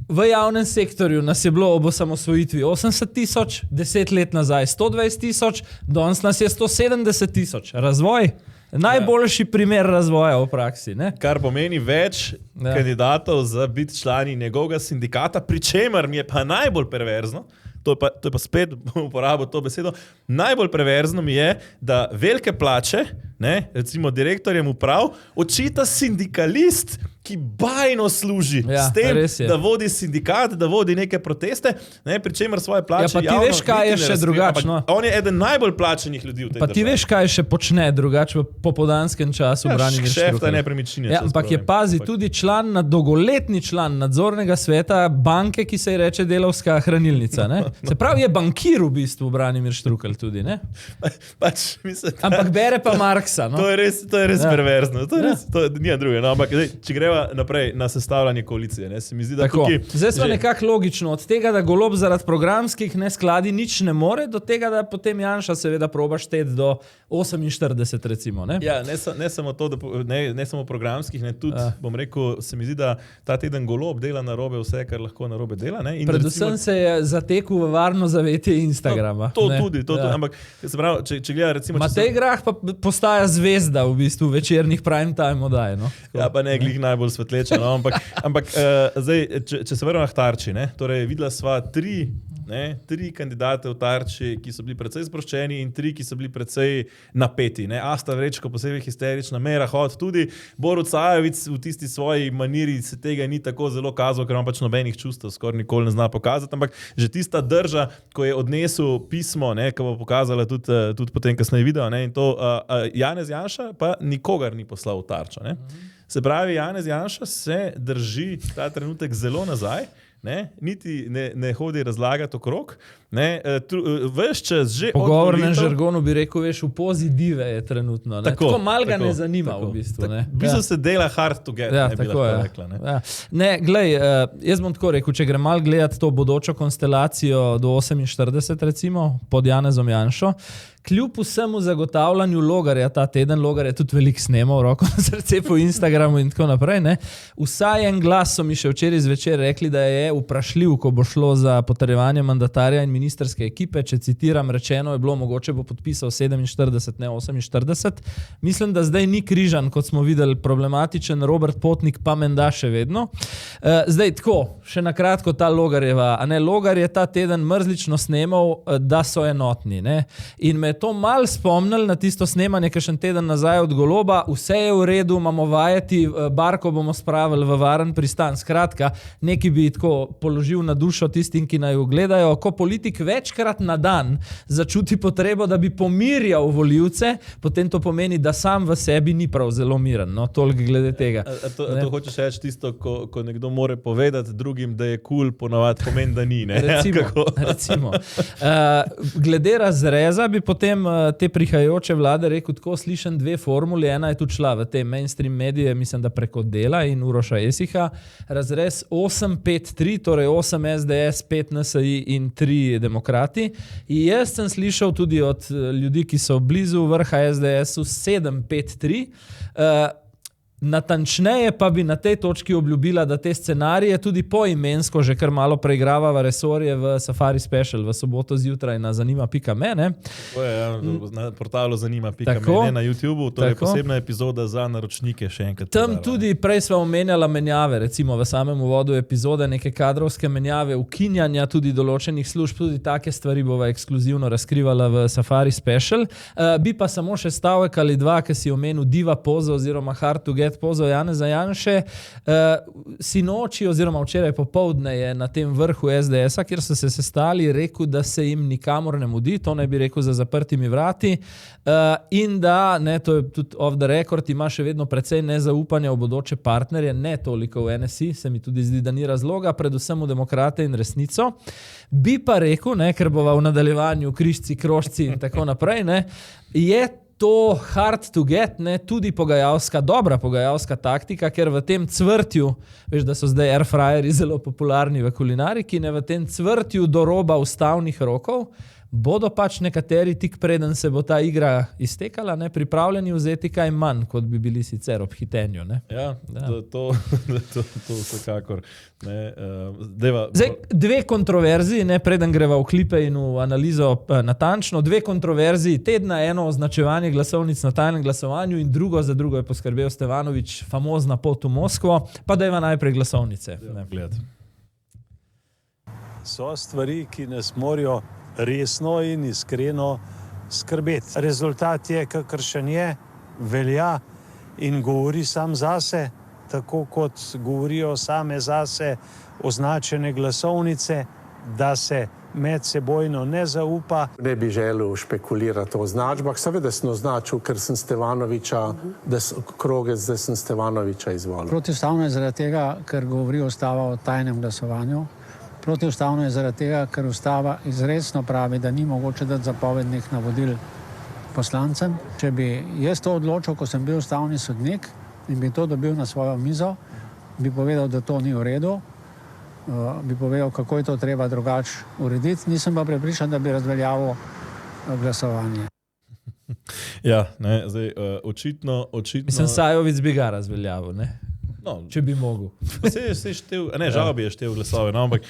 [SPEAKER 1] v javnem sektorju nas je bilo ob osamosvojitvi 80 000, 10 let nazaj 120 000, danes nas je 170 000. Razvoj? Najboljši primer razvoja v praksi.
[SPEAKER 2] Kar pomeni več kandidatov za biti člani njegovega sindikata, pri čemer mi je pa najbolj perverzno, to je pa spet uporabo to besedo, najbolj perverzno mi je, da velike plače, recimo direktorjem uprav, očita sindikalist, ki bajno služi s tem, da vodi sindikat, da vodi neke proteste, pri čemer svoje plače javno...
[SPEAKER 1] Ja, pa ti veš, kaj je še drugačno.
[SPEAKER 2] On je eden najbolj plačenih ljudi v tej državi.
[SPEAKER 1] Pa ti veš, kaj še počne drugače v popoldanskem času Branimir Štrukelj.
[SPEAKER 2] Šefta nepremičnine.
[SPEAKER 1] Ampak je tudi dolgoletni član nadzornega sveta banke, ki se ji reče Delavska hranilnica. Se pravi, je bankir v bistvu Branimir Štrukelj tudi. Ampak bere pa Marksa.
[SPEAKER 2] To je res perverzno. To nije druge. Ampak če greva naprej na sestavljanje koalicije. Se mi zdi, da
[SPEAKER 1] zdaj smo nekako logično od tega, da Golob zaradi programskih neskladi nič ne more, do tega, da potem Janša seveda proba šteti do 48 recimo.
[SPEAKER 2] Ja, ne samo to, ne samo programskih, tudi bom rekel, se mi zdi, da ta teden Golob dela narobe vse, kar lahko narobe dela.
[SPEAKER 1] Predvsem se je zatekel v varno zavetje Instagrama.
[SPEAKER 2] To tudi. Ampak se pravi, če gleda recimo...
[SPEAKER 1] Matej Grah pa postaja zvezda v bistvu večernih prime time oddaj.
[SPEAKER 2] Ja, pa ne glih najbolj svetleča, ampak zdaj, če se vrnemo k Tarči, torej videla sva tri kandidate v Tarči, ki so bili precej sproščeni in tri, ki so bili precej napeti. Asta Vrečko posebej histerična, Meira Hot, tudi Borut Sajovic v tisti svoji maniri se tega ni tako zelo kazal, ker on pač nobenih čustev skoraj nikoli ne zna pokazati, ampak že tista drža, ko je odnesel pismo, ko bo pokazala tudi potem kasneje video, in to Janez Janša pa nikogar ni poslal v Tarčo. Se pravi, Janez Janša se drži ta trenutek zelo nazaj, niti ne hodi razlagati okrog, ves čas že od volitev...
[SPEAKER 1] Pogovornem žargonu bi rekel, veš, v pozi dive je trenutno. Tako mal ga ne zanima v bistvu.
[SPEAKER 2] V bistvu se dela hard to get, bi lahko rekla.
[SPEAKER 1] Glej, jaz bom tako rekel, če grem mal gledati to bodočo konstelacijo do 48 recimo, pod Janezom Janšo, kljub vsemu zagotavljanju Logarja ta teden, Logar je tudi veliko snemal, roko na srce po Instagramu in tako naprej, vsaj en glas so mi še včeraj zvečer rekli, da je vprašljiv, ko bo šlo za potrjevanje mandatarja in ministerske ekipe, če citiram, rečeno je bilo, mogoče bo podpisal 47, ne 48. Mislim, da zdaj ni križan, kot smo videli, problematičen Robert Potnik, pa menda še vedno. Zdaj tako, še nakratko ta Logarjeva, Logar je ta teden mrzlično snemal, da so enotni, in me je to malo spomnil na tisto snemanje, kakšen teden nazaj od Goloba, vse je v redu, imamo vajeti, barko bomo spravili v varen pristan. Skratka, neki bi tako položil na dušo tistim, ki naj jo gledajo. Ko politik politik večkrat na dan začuti potrebo, da bi pomirjal volivce, potem to pomeni, da sam v sebi ni prav zelo miren. No, toliko glede tega.
[SPEAKER 2] To hočeš reči tisto, ko nekdo more povedati drugim, da je cool, ponavadi pomeni, da ni. Ne?
[SPEAKER 1] Recimo. Glede razreza bi potem te prihajajoče vlade rekel, tako slišen dve formuli. Ena je tudi šla v te mainstream medije, mislim, da preko Dela in Uroša Esiha. Razrez 8-5-3, torej 8 SDS, 5 NSI in 3 demokrati. In jaz sem slišal tudi od ljudi, ki so blizu vrha SDS-u 7-5-3. Natančneje pa bi na tej točki obljubila, da te scenarije tudi poimensko že kar malo preigrava v resorje v Safari Special v soboto zjutraj na zanima.me.
[SPEAKER 2] Na portalu zanima.me, na YouTubeu, to je posebna epizoda za naročnike še enkrat.
[SPEAKER 1] Tam tudi prej sva omenjala menjave, recimo v samem uvodu epizode, neke kadrovske menjave, ukinjanja tudi določenih služb, tudi take stvari bova ekskluzivno razkrivala v Safari Special. Bi pa samo še stavek ali dva, ki si omenil diva pozo oziroma hard to get pozo Janeza Janše. Sinoči oziroma včeraj popoldne je na tem vrhu SDS-a, kjer so se sestali, rekel, da se jim nikamor ne mudi, to naj bi rekel za zaprtimi vrati, in da, to je tudi off the record, ima še vedno precej nezaupanja v bodoče partnerje, ne toliko v NSI, se mi tudi zdi, da ni razloga, predvsem v demokrate in resnico. Bi pa rekel, ker bova v nadaljevanju križci, krožci in tako naprej, je to hard to get, tudi dobra pogajalska taktika, ker v tem cvrtju, veš, da so zdaj airfryeri zelo popularni v kulinariki, v tem cvrtju do roba ustavnih rokov, bodo pač nekateri tik preden se bo ta igra iztekala, pripravljeni vzeti kaj manj, kot bi bili sicer ob hitenju.
[SPEAKER 2] To vsekakor.
[SPEAKER 1] Zdaj, dve kontroverziji, preden greva v klipe in v analizo natančno, dve kontroverziji tedna, eno označevanje glasovnic na tajnem glasovanju in za drugo je poskrbel Stevanovič, famozna pot v Moskvo, pa dajva najprej glasovnice.
[SPEAKER 11] So stvari, ki nas morajo resno in iskreno skrbeti. Rezultat je, kakršen je, velja in govori sam zase, tako kot govorijo same zase označene glasovnice, da se medsebojno ne zaupa.
[SPEAKER 12] Ne bi želel špekulirati o označbah, seveda sem označil, ker sem Stevanoviča, krogec, da sem Stevanoviča izvolil.
[SPEAKER 13] Protiustavno je zaradi tega, ker govori ustava o tajnem glasovanju. Protiustavno je zaradi tega, ker ustava izrecno pravi, da ni mogoče dati zapovednih navodil poslancem. Če bi jaz to odločil, ko sem bil ustavni sodnik in bi to dobil na svojo mizo, bi povedal, da to ni v redu, bi povedal, kako je to treba drugače urediti. Nisem pa prepričan, da bi razveljavil glasovanje.
[SPEAKER 2] Zdaj, očitno...
[SPEAKER 1] Mislim, Sajovic bi ga razveljavil, če bi mogel.
[SPEAKER 2] Žal bi je štev glasove, ampak...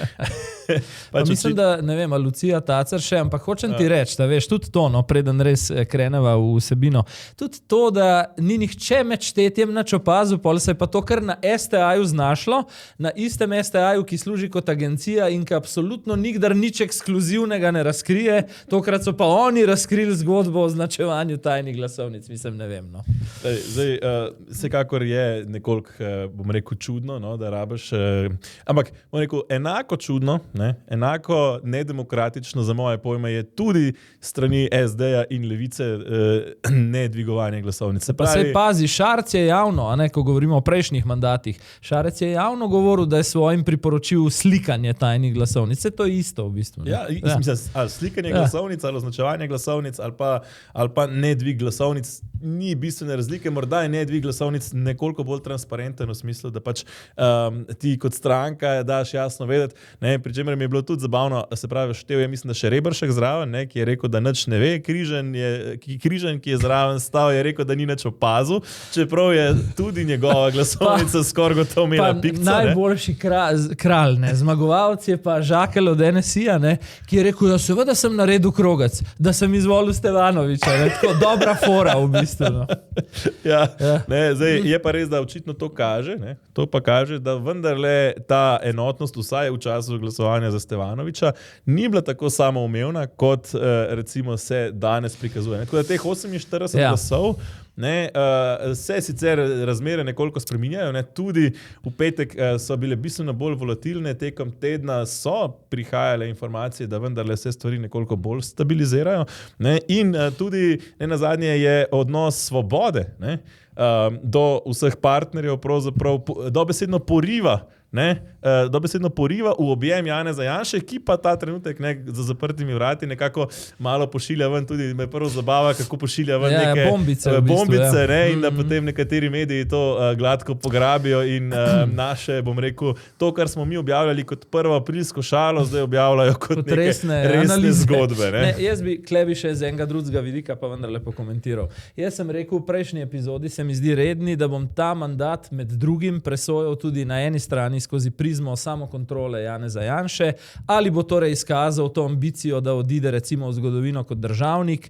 [SPEAKER 1] Mislim, da, ne vem, Lucija Tacer še, ampak hočem ti reči, da veš, tudi to, preden res kreneva v vsebino, tudi to, da ni nihče med štetjem nič opazil, pol se je pa to kar na STA-ju znašlo, na istem STA-ju, ki služi kot agencija in ki absolutno nikdar nič ekskluzivnega ne razkrije, tokrat so pa oni razkrili zgodbo o označevanju tajnih glasovnic, mislim, ne vem.
[SPEAKER 2] Zdaj, vsekakor je nekoliko, bom rekel, čudno, da rabiš, ampak bom rekel, enako čudno, enako nedemokratično za moje pojme je tudi strani SD-ja in Levice nedvigovanje glasovnice.
[SPEAKER 1] Pa se pazi, Šarec je javno, ko govorimo o prejšnjih mandatih, Šarec je javno govoril, da je svojim priporočil slikanje tajnih glasovnic. To je isto v bistvu.
[SPEAKER 2] Mislim, ali slikanje glasovnic, ali označevanje glasovnic, ali pa nedvig glasovnic, ni bistvene razlike, morda je nedvig glasovnic nekoliko bolj transparenten v smislu, da pač ti kot stranka daš jasno vedeti, pri čemer mi je bilo tudi zabavno, se pravi, štev je, mislim, da še Reberšek zraven, ki je rekel, da nič ne ve, Križan, ki je zraven stal, je rekel, da ni nič opazil, čeprav je tudi njegova glasovnica skoraj gotovo imela pikca.
[SPEAKER 1] Najboljši kralj, zmagovalec je pa Žakelj od NSI-ja, ki je rekel, seveda sem naredil krogec, da sem izvolil Stevanoviča, tako dobra fora v bistvu.
[SPEAKER 2] Zdaj, je pa res, da očitno to kaže, da vendarle ta enotnost vsaj v času glasovanja za Stevanoviča ni bila tako samoumevna, kot recimo se danes prikazuje. Tako da teh 48 glasov ne, se sicer razmere nekoliko spreminjajo, ne, tudi v petek so bile bistveno bolj volatilne, tekom tedna so prihajale informacije, da vendarle se stvari nekoliko bolj stabilizirajo, ne, in tudi nenazadnje je odnos Svobode, ne, do vseh partnerjev pravzaprav dobesedno poriva, dobesedno poriva v objem Janeza Janše, ki pa ta trenutek za zaprtimi vrati nekako malo pošilja ven, tudi me prvo zabava, kako pošilja ven neke bombice, ne, in da potem nekateri mediji to gladko pograbijo in naše, bom rekel, to, kar smo mi objavljali kot prvo aprilsko šalo, zdaj objavljajo kot neke resne zgodbe. Ne.
[SPEAKER 1] Jaz bi klebi še z enega drugega vidika pa vendarle pokomentiral. Jaz sem rekel v prejšnji epizodi, se mi zdi redni, da bom ta mandat med drugim presojal tudi na eni strani skozi prizmo samokontrole Janeza Janše, ali bo torej izkazal to ambicijo, da odide recimo v zgodovino kot državnik.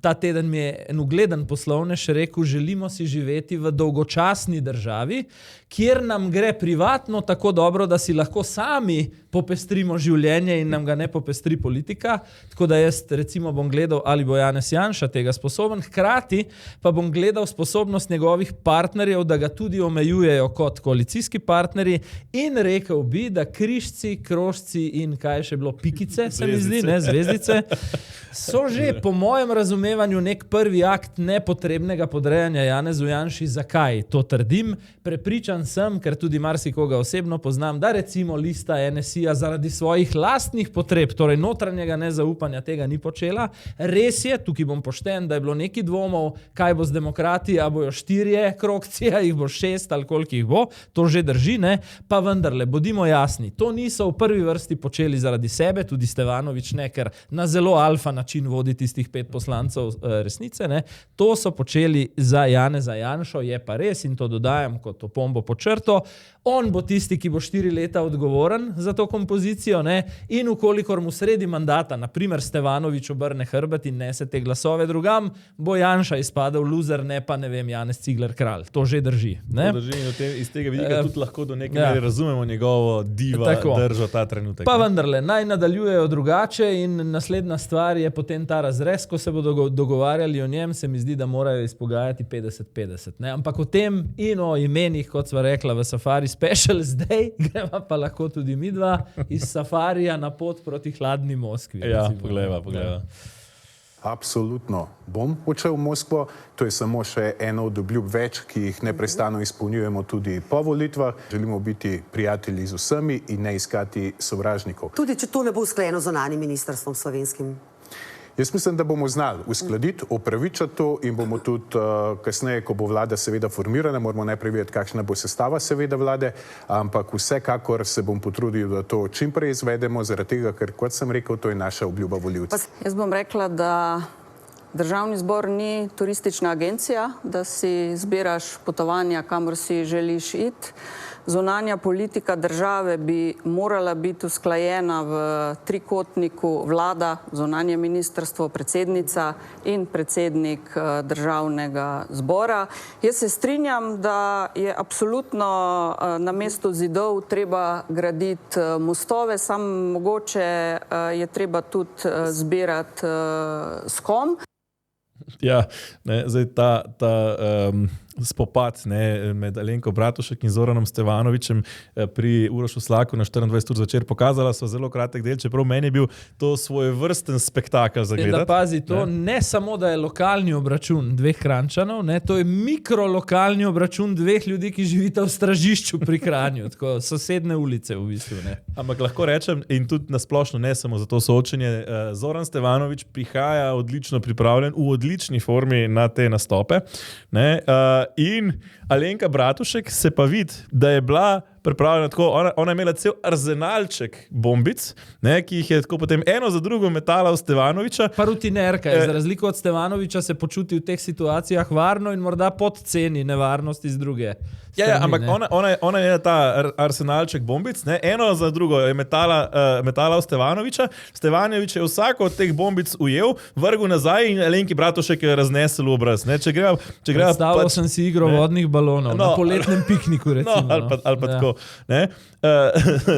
[SPEAKER 1] Ta teden mi je en ugleden poslovnež rekel, želimo si živeti v dolgočasni državi, kjer nam gre privatno tako dobro, da si lahko sami popestrimo življenje in nam ga ne popestri politika. Tako da jaz recimo bom gledal, ali bo Janez Janša tega sposoben, hkrati pa bom gledal sposobnost njegovih partnerjev, da ga tudi omejujejo kot koalicijski partnerji in rekel bi, da križci, krožci in kaj še bilo, pikice, se mi zdi, ne, zvezdice, so že po mojem razumevanju nek prvi akt nepotrebnega podrejanja Janezu Janši. Zakaj to trdim? Prepričan sem, ker tudi marsikoga osebno poznam, da recimo lista NSI-ja zaradi svojih lastnih potreb, torej notranjega nezaupanja, tega ni počela. Res je, tukaj bom pošten, da je bilo neki dvomov, kaj bo z demokrati, a bojo 4 krogci, a jih bo 6 ali koliko jih bo, to že drži, ne? Pa vendarle, bodimo jasni, to niso v prvi vrsti počeli zaradi sebe, tudi Stevanović ne, ker na zelo alfa način vodi tistih 5 poslancev resnice, ne? To so počeli za Janeza Janšo, je pa res, in to dodajam kot opombo pod črto, on bo tisti, ki bo 4 leta odgovoren za to kompozicijo, ne? In ukolikor mu sredi mandata, naprimer Stevanović obrne hrbet in nese te glasove drugam, bo Janša izpadel loser, ne pa, ne vem, Janez Cigler Kralj. To že drži. Ne?
[SPEAKER 2] To drži in iz tega vidika tudi lahko do neke mere razumemo njegovo diva držo ta trenutek.
[SPEAKER 1] Pa vendarle, naj nadaljujejo drugače in naslednja stvar je potem ta razrez, ko se bodo dogovarjali o njem, se mi zdi, da morajo izpogajati 50-50. Ne? Ampak o tem in o imenih, kot sva rekla v Safari Special, zdaj greva pa lahko tudi midva iz Safarija na pot proti hladni Moskvi.
[SPEAKER 2] Ja, poglejva.
[SPEAKER 14] Absolutno bom odšel v Moskvo. To je samo še eno od obljub več, ki jih neprestano izpolnjujemo tudi po volitvah. Želimo biti prijatelji z vsemi in ne iskati sovražnikov.
[SPEAKER 15] Tudi če to ne bo usklajeno z zunanjim ministrstvom slovenskim?
[SPEAKER 14] Jaz mislim, da bomo znali uskladiti, opravičiti to in bomo tudi kasneje, ko bo vlada seveda formirana, moramo najprej vedeti, kakšna bo sestava seveda vlade, ampak vsekakor se bom potrudil, da to čim prej izvedemo, zaradi tega, ker, kot sem rekel, to je naša obljuba volivcev.
[SPEAKER 16] Jaz bom rekla, da Državni zbor ni turistična agencija, da si zbiraš potovanja, kamor si želiš iti. Zunanja politika države bi morala biti usklajena v trikotniku vlada, zunanje ministrstvo, predsednica in predsednik Državnega zbora. Jaz se strinjam, da je absolutno na mestu zidov treba graditi mostove, samo mogoče je treba tudi zbirati s kom.
[SPEAKER 2] Ja, ne, zdaj ta spopad med Alenko Bratušek in Zoranom Stevanovićem pri Urošu Slaku na 24 ur zvečer pokazala so zelo kratek del, čeprav meni je bil to svojevrsten spektakel za gledati.
[SPEAKER 1] Da pazi, to ne samo, da je lokalni obračun 2 Kranjčanov, ne, to je mikrolokalni obračun 2 ljudi, ki živita v Stražišču pri Kranju, tako sosedne ulice v bistvu. Ne.
[SPEAKER 2] Ampak lahko rečem, in tudi nasplošno ne samo za to soočenje, Zoran Stevanović prihaja odlično pripravljen, v odlični formi na te nastope, ne, in Alenka Bratušek se pa vidi, da je bila pripravljena tako, ona je imela cel arzenalček bombic, ne, ki jih je tako potem eno za drugo metala v Stevanovića.
[SPEAKER 1] Pa rutinerka je, za razliko od Stevanovića se počuti v teh situacijah varno in morda podceni nevarnosti z druge strani.
[SPEAKER 2] Ja, ampak ona je ta arsenalček bombic, ne, eno za drugo je metala v Stevanovića. Stevanović je vsako od teh bombic ujel, vrgel nazaj in Alenki Bratušek je raznesel v obraz. Predstavljal
[SPEAKER 1] sem si igro vodnih balonov na poletnem pikniku, recimo.
[SPEAKER 2] Ali pa tako. to. Ne?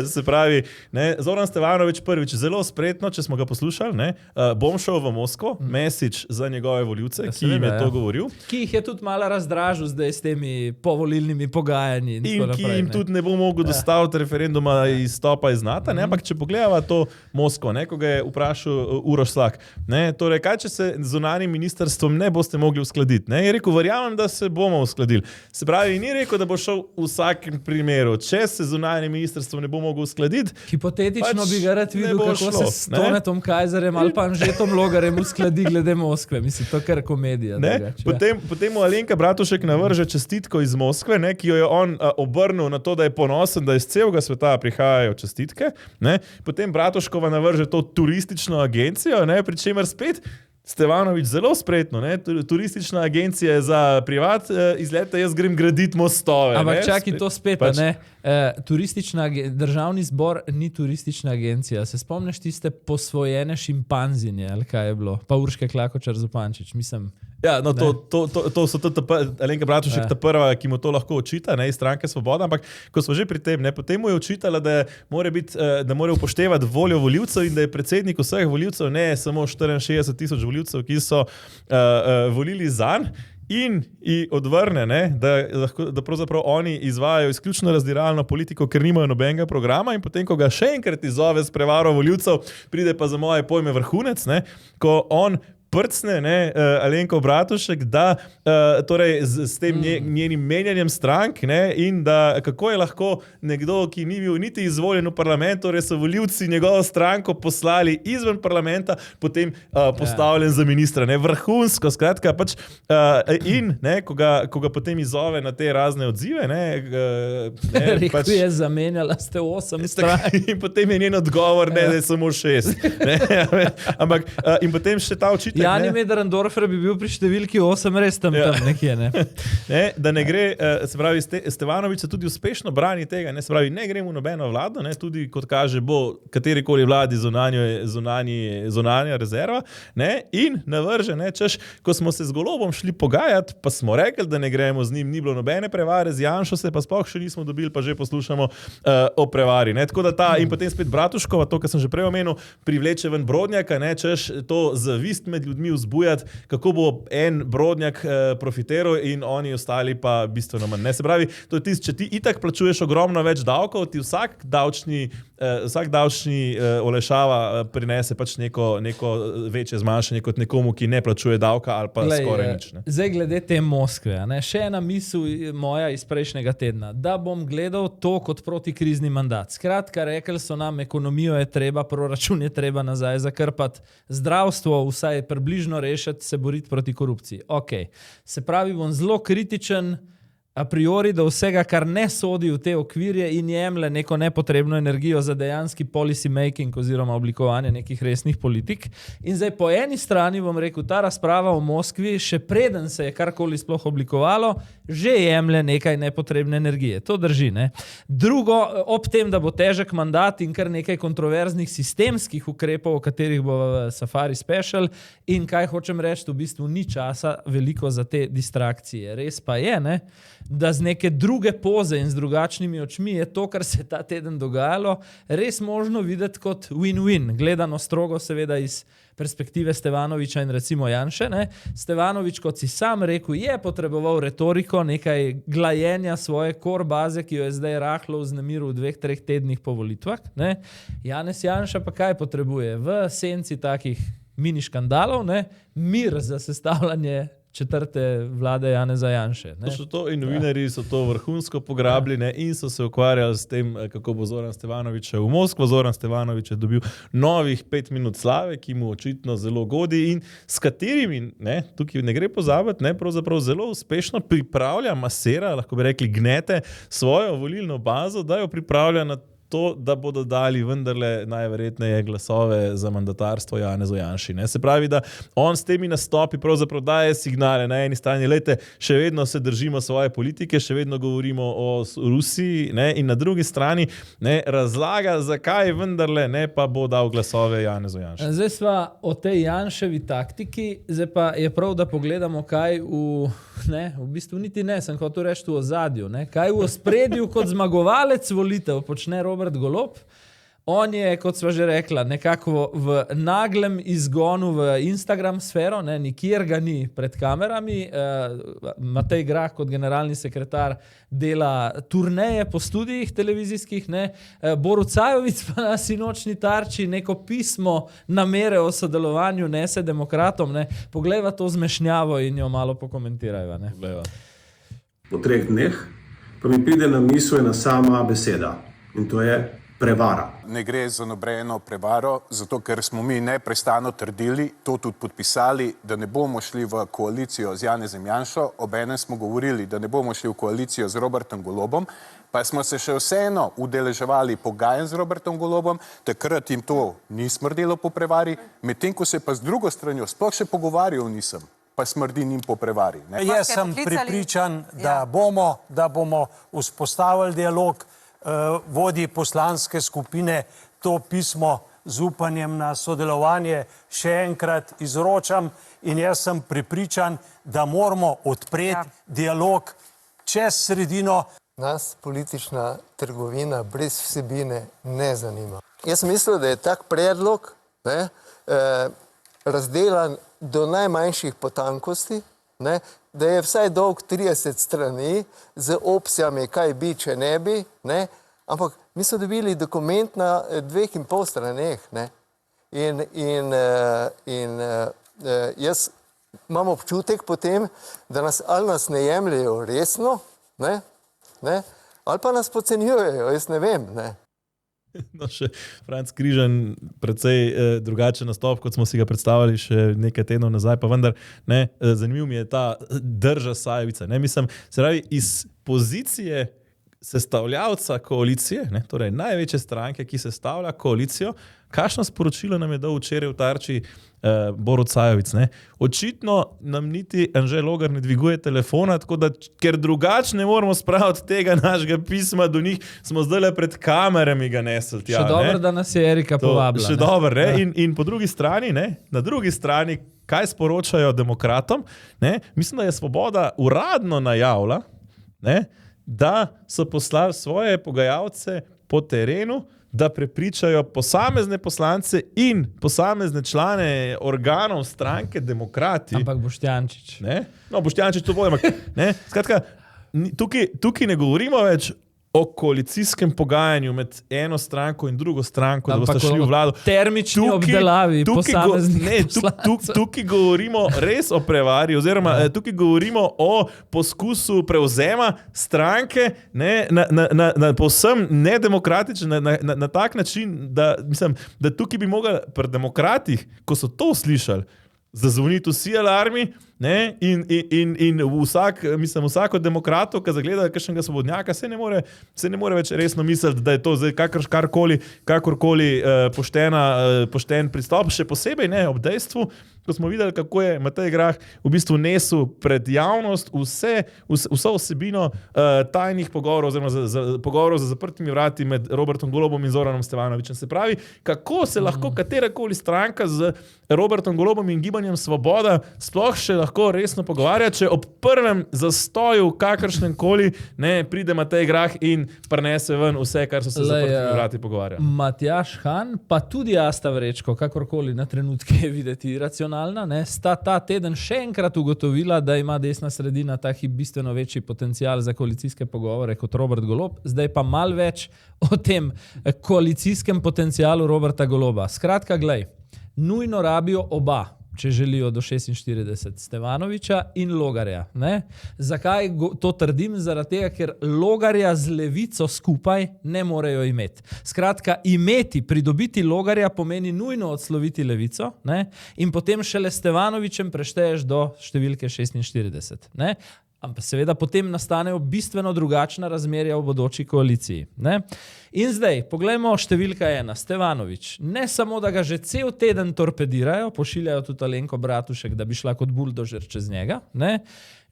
[SPEAKER 2] Se pravi, ne? Zoran Stevanović prvič zelo spretno, če smo ga poslušali, ne? Bom šel v Moskvo, message za njegove voljivce, ki jim je to govoril.
[SPEAKER 1] Ki jih je tudi malo razdražil zdaj s temi povolilnimi pogajanji.
[SPEAKER 2] In ki jim tudi ne bo mogel dostaviti referenduma izstopa iz NATO, ne? Ampak če pogledava to Moskvo, ne? Ko ga je vprašal Uroš Slak, ne? Torej, kaj če se z zunanjim ministrstvom ne boste mogli uskladiti? Ne? Je rekel, verjamem, da se bomo uskladili. Se pravi, ni rekel, da bo šel v vsakem primeru. Če se zunanje ministrstvo ne bo mogel uskladiti,
[SPEAKER 1] hipotetično bi ga rad videl, kako se s Tonetom Kajzerjem ali pa Anžetom Logarjem uskladi glede Moskve. Mislim, to je kar komedija.
[SPEAKER 2] Potem mu Alenka Bratušek navrže čestitko iz Moskve, ne, ki jo je on obrnil na to, da je ponosen, da iz celega sveta prihajajo čestitke. Ne. Potem Bratuškova navrže to turistično agencijo, ne, pri čemer spet Stevanović zelo spretno, ne? Turistična agencija je za privat izlete, jaz grem graditi mostove.
[SPEAKER 1] Ampak čakaj, to spet, ne? Državni zbor ni turistična agencija. Se spomniš tiste posvojene šimpanzinje, ali kaj je bilo? Pa Urške Klakočar Zupančič, mislim.
[SPEAKER 2] Ja, no to so tudi Alenka Bratušek ta prva, ki mu to lahko očita, ne, iz stranke Svoboda, ampak ko smo že pri tem, ne, potem mu je očitala, da mora upoštevati voljo volivcev in da je predsednik vseh volivcev, ne samo 64,000 volivcev, ki so volili zanj. In odvrne, ne, da pravzaprav oni izvajajo izključno razdiralno politiko, ker nimajo nobenega programa, in potem, ko ga še enkrat izzove s prevaro volivcev, pride pa za moje pojme vrhunec, ne, ko on prcne, ne, Alenko Bratušek, da torej s tem njenim menjanjem strank, ne, in da kako je lahko nekdo, ki ni bil niti izvoljen v parlament, torej so volivci njegovo stranko poslali izven parlamenta, potem postavljen za ministra. Ne, vrhunsko, skratka, pač in ne, ko ga potem izzove na te razne odzive, ne,
[SPEAKER 1] rekel je, zamenjala ste 8 strank.
[SPEAKER 2] In potem je njen odgovor, ne, da je samo 6. Ne, ampak, in potem še ta očitek,
[SPEAKER 1] Jani Möderndorfer bi bil pri številki 8 res tam nekje, ne?
[SPEAKER 2] Da ne gre, se pravi, Stevanović se tudi uspešno brani tega, ne, se pravi, ne gremo v nobeno vlado, ne, tudi kot kaže bo katerikoli vladi zunanja rezerva, ne, in navrže, ne, češ, ko smo se z Golobom šli pogajati, pa smo rekli, da ne gremo z njim, ni bilo nobene prevare, z Janšo se pa sploh še nismo dobili, pa že poslušamo o prevari, ne, tako da in potem spet Bratuškova, to, kar sem že prej omenil, privleče ven Brodnjaka, ne, češ, to zavist med ljudmi vzbujati, kako bo en Brodnjak profiteral in oni ostali pa bistveno manj. Ne, se pravi, to je če ti itak plačuješ ogromno več davkov, ti vsak davčni olajšava prinese pač neko večje zmanjšanje kot nekomu, ki ne plačuje davka ali pa skoraj nič. Ne.
[SPEAKER 1] Zdaj glede te Moskve, ne, še ena misel moja iz prejšnjega tedna, da bom gledal to kot protikrizni mandat. Skratka, rekli so nam, ekonomijo je treba, proračun je treba nazaj zakrpati, zdravstvo vsaj približno rešiti, se boriti proti korupciji. Ok, se pravi, bom zelo kritičen a priori do vsega, kar ne sodi v te okvirje in jemlje neko nepotrebno energijo za dejanski policy making oziroma oblikovanje nekih resnih politik. In zdaj po eni strani bom rekel, ta razprava v Moskvi, še preden se je karkoli sploh oblikovalo, že jemlje nekaj nepotrebne energije. To drži, ne? Drugo, ob tem, da bo težek mandat in kar nekaj kontroverznih sistemskih ukrepov, o katerih bo v Safari Special, in kaj hočem reči, v bistvu ni časa veliko za te distrakcije. Res pa je, ne, da z neke druge poze in z drugačnimi očmi je to, kar se ta teden dogajalo, res možno videti kot win-win. Gledano strogo seveda iz perspektive Stevanovića in recimo Janše. Ne? Stevanović, kot si sam rekel, je potreboval retoriko, nekaj glajenja svoje core baze, ki jo je zdaj rahlo vznemiril v 2-3 tednih po volitvah. Ne? Janez Janša pa kaj potrebuje? V senci takih mini škandalov, ne? Mir za sestavljanje četrte vlade Janeza Janše. Ne?
[SPEAKER 2] To so to in novinarji so to vrhunsko pograbili, ne, in so se ukvarjali s tem, kako bo Zoran Stevanović v Moskvo. Zoran Stevanović je dobil novih 5 minut slave, ki mu očitno zelo godi in s katerimi, ne, tukaj ne gre pozabiti, ne, pravzaprav zelo uspešno pripravlja, masera, lahko bi rekli gnete svojo volilno bazo, da jo pripravlja na to, da bodo dali vendarle najverjetneje glasove za mandatarstvo Janezu Janši. Ne? Se pravi, da on s temi nastopi pravzaprav daje signale na eni strani, lejte, še vedno se držimo svoje politike, še vedno govorimo o Rusiji, ne? In na drugi strani, ne, razlaga, zakaj vendarle ne pa bo dal glasove Janezu Janši.
[SPEAKER 1] Zdaj sva o tej Janševi taktiki, zdaj pa je prav, da pogledamo, kaj v ne, v bistvu niti ne, sem hotel reči v ozadju, ne, kaj v ospredju kot zmagovalec volitev počne Robert Golob. On je, kot sva že rekla, nekako v naglem izgonu v Instagram sfero, ne, nikjer ga ni pred kamerami. Matej Grah kot generalni sekretar dela turneje po studijih televizijskih, ne. Borut Sajovic pa na sinočni tarči neko pismo namere o sodelovanju nese demokratom. Ne. Poglejva to zmešnjavo in jo malo pokomentirajva. Ne.
[SPEAKER 17] Po 3 dneh pa mi pride na misel ena sama beseda in to je prevara.
[SPEAKER 14] Ne gre za nobeno prevaro, zato ker smo mi neprestano trdili, to tudi podpisali, da ne bomo šli v koalicijo z Janezom Janšo, obenem smo govorili, da ne bomo šli v koalicijo z Robertom Golobom, pa smo se še vseeno udeleževali pogajanj z Robertom Golobom, takrat jim to ni smrdelo po prevari, medtem ko se pa z drugo stranjo sploh še pogovarjal nisem, pa smrdi njim po prevari. Ne?
[SPEAKER 11] Jaz sem prepričan, da bomo vzpostavili dialog, vodji poslanske skupine to pismo z upanjem na sodelovanje še enkrat izročam in jaz sem prepričan, da moramo odpreti dialog čez sredino.
[SPEAKER 18] Nas politična trgovina brez vsebine ne zanima. Jaz mislim, da je tak predlog razdelan do najmanjših potankosti, ne, da je vsaj dolg 30 strani z opcijami, kaj bi, če ne bi, ne, ampak mi smo dobili dokument na 2,5 straneh, ne, in jaz imam občutek potem, da ali nas ne jemljajo resno, ne, ali pa nas podcenjujejo, jaz ne vem, ne.
[SPEAKER 2] No, še Franc Križan, precej drugačen nastop, kot smo si ga predstavljali še nekaj tednov nazaj, pa vendar, ne, zanimiv mi je ta drža Sajovica. Ne, mislim, se pravi, iz pozicije sestavljavca koalicije, ne, torej največje stranke, ki sestavlja koalicijo, kakšno sporočilo nam je dal včeraj v tarči Borut Sajovic. Ne? Očitno nam niti Anže Logar ne dviguje telefona, tako da, ker drugače ne moramo spraviti tega našega pisma do njih, smo zdaj pred kamerami ga nesli tja.
[SPEAKER 1] Še dobro, da nas je Erika povabila.
[SPEAKER 2] Še dobro, ne? In po drugi strani, ne? Na drugi strani, kaj sporočajo demokratom, ne? Mislim, da je Svoboda uradno najavila, ne? Da so poslali svoje pogajalce po terenu, da prepričajo posamezne poslance in posamezne člane organov stranke Demokrati.
[SPEAKER 1] Ampak Boštjančič.
[SPEAKER 2] Ne? No, Boštjančič to bojo. Skratka, tukaj ne govorimo več o koalicijskem pogajanju med eno stranko in drugo stranko, da boste šli v vlado.
[SPEAKER 1] Termični obdelavi posameznih poslancev.
[SPEAKER 2] Tukaj govorimo res o prevari, oziroma tukaj govorimo o poskusu prevzema stranke, ne, na povsem nedemokratičen, na tak način, da mislim, da tukaj bi mogli pri demokratih, ko so to slišali, zazvoniti vsi alarmi, ne, in vsako demokrato, ki zagleda kakšnega svobodnjaka, se ne more več resno misliti, da je to zdaj kakorkoli pošten pristop, še posebej ne ob dejstvu, ko smo videli, kako je Matej Grah v bistvu nesel pred javnost vso vsebino tajnih pogovorov, oziroma pogovorov za zaprtimi vrati med Robertom Golobom in Zoranom Stevanovićem. Se pravi, kako se lahko katerakoli stranka z Robertom Golobom in Gibanjem Svoboda sploh še lahko resno pogovarja, če ob prvem zastoju kakršnem koli ne pride Matej Grah in prinese ven vse, kar so se zaprtimi vrati pogovarjali.
[SPEAKER 1] Matjaž Han, pa tudi Asta Vrečko, kakorkoli na trenutke je videti racionalna, ne, sta ta teden še enkrat ugotovila, da ima desna sredina ta hip bistveno večji potencial za koalicijske pogovore kot Robert Golob. Zdaj pa malo več o tem koalicijskem potencialu Roberta Goloba. Skratka, glej, nujno rabijo oba, če želijo do 46, Stevanovića in Logarja. Ne? Zakaj to trdim? Zaradi tega, ker Logarja z Levico skupaj ne morejo imeti. Skratka, pridobiti Logarja pomeni nujno odsloviti Levico, ne? In potem šele Stevanovićem prešteješ do številke 46. Ne? Ampak seveda potem nastanejo bistveno drugačna razmerja v bodoči koaliciji. Ne? In zdaj, poglejmo številka 1, Stevanović. Ne samo, da ga že cel teden torpedirajo, pošiljajo tudi Alenko Bratušek, da bi šla kot buldožer čez njega. Ne?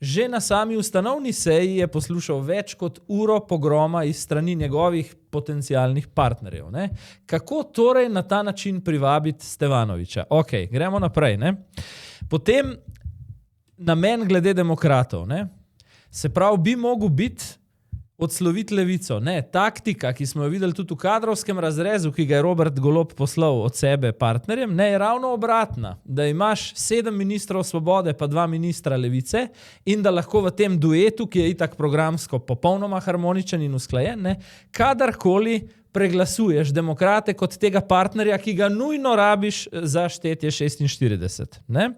[SPEAKER 1] Že na sami ustanovni seji je poslušal več kot uro pogroma iz strani njegovih potencialnih partnerjev. Ne? Kako torej na ta način privabiti Stevanovića? Ok, gremo naprej. Ne? Potem namen glede demokratov. Ne? Se pravi, bi mogel biti odsloviti levico. Ne, taktika, ki smo jo videli tudi v kadrovskem razrezu, ki ga je Robert Golob poslal od sebe partnerjem, ne, je ravno obratna. Da imaš 7 ministrov Svobode pa 2 ministra levice in da lahko v tem duetu, ki je itak programsko popolnoma harmoničen in usklajen, ne, kadarkoli preglasuješ demokrate kot tega partnerja, ki ga nujno rabiš za štetje 46. Ne?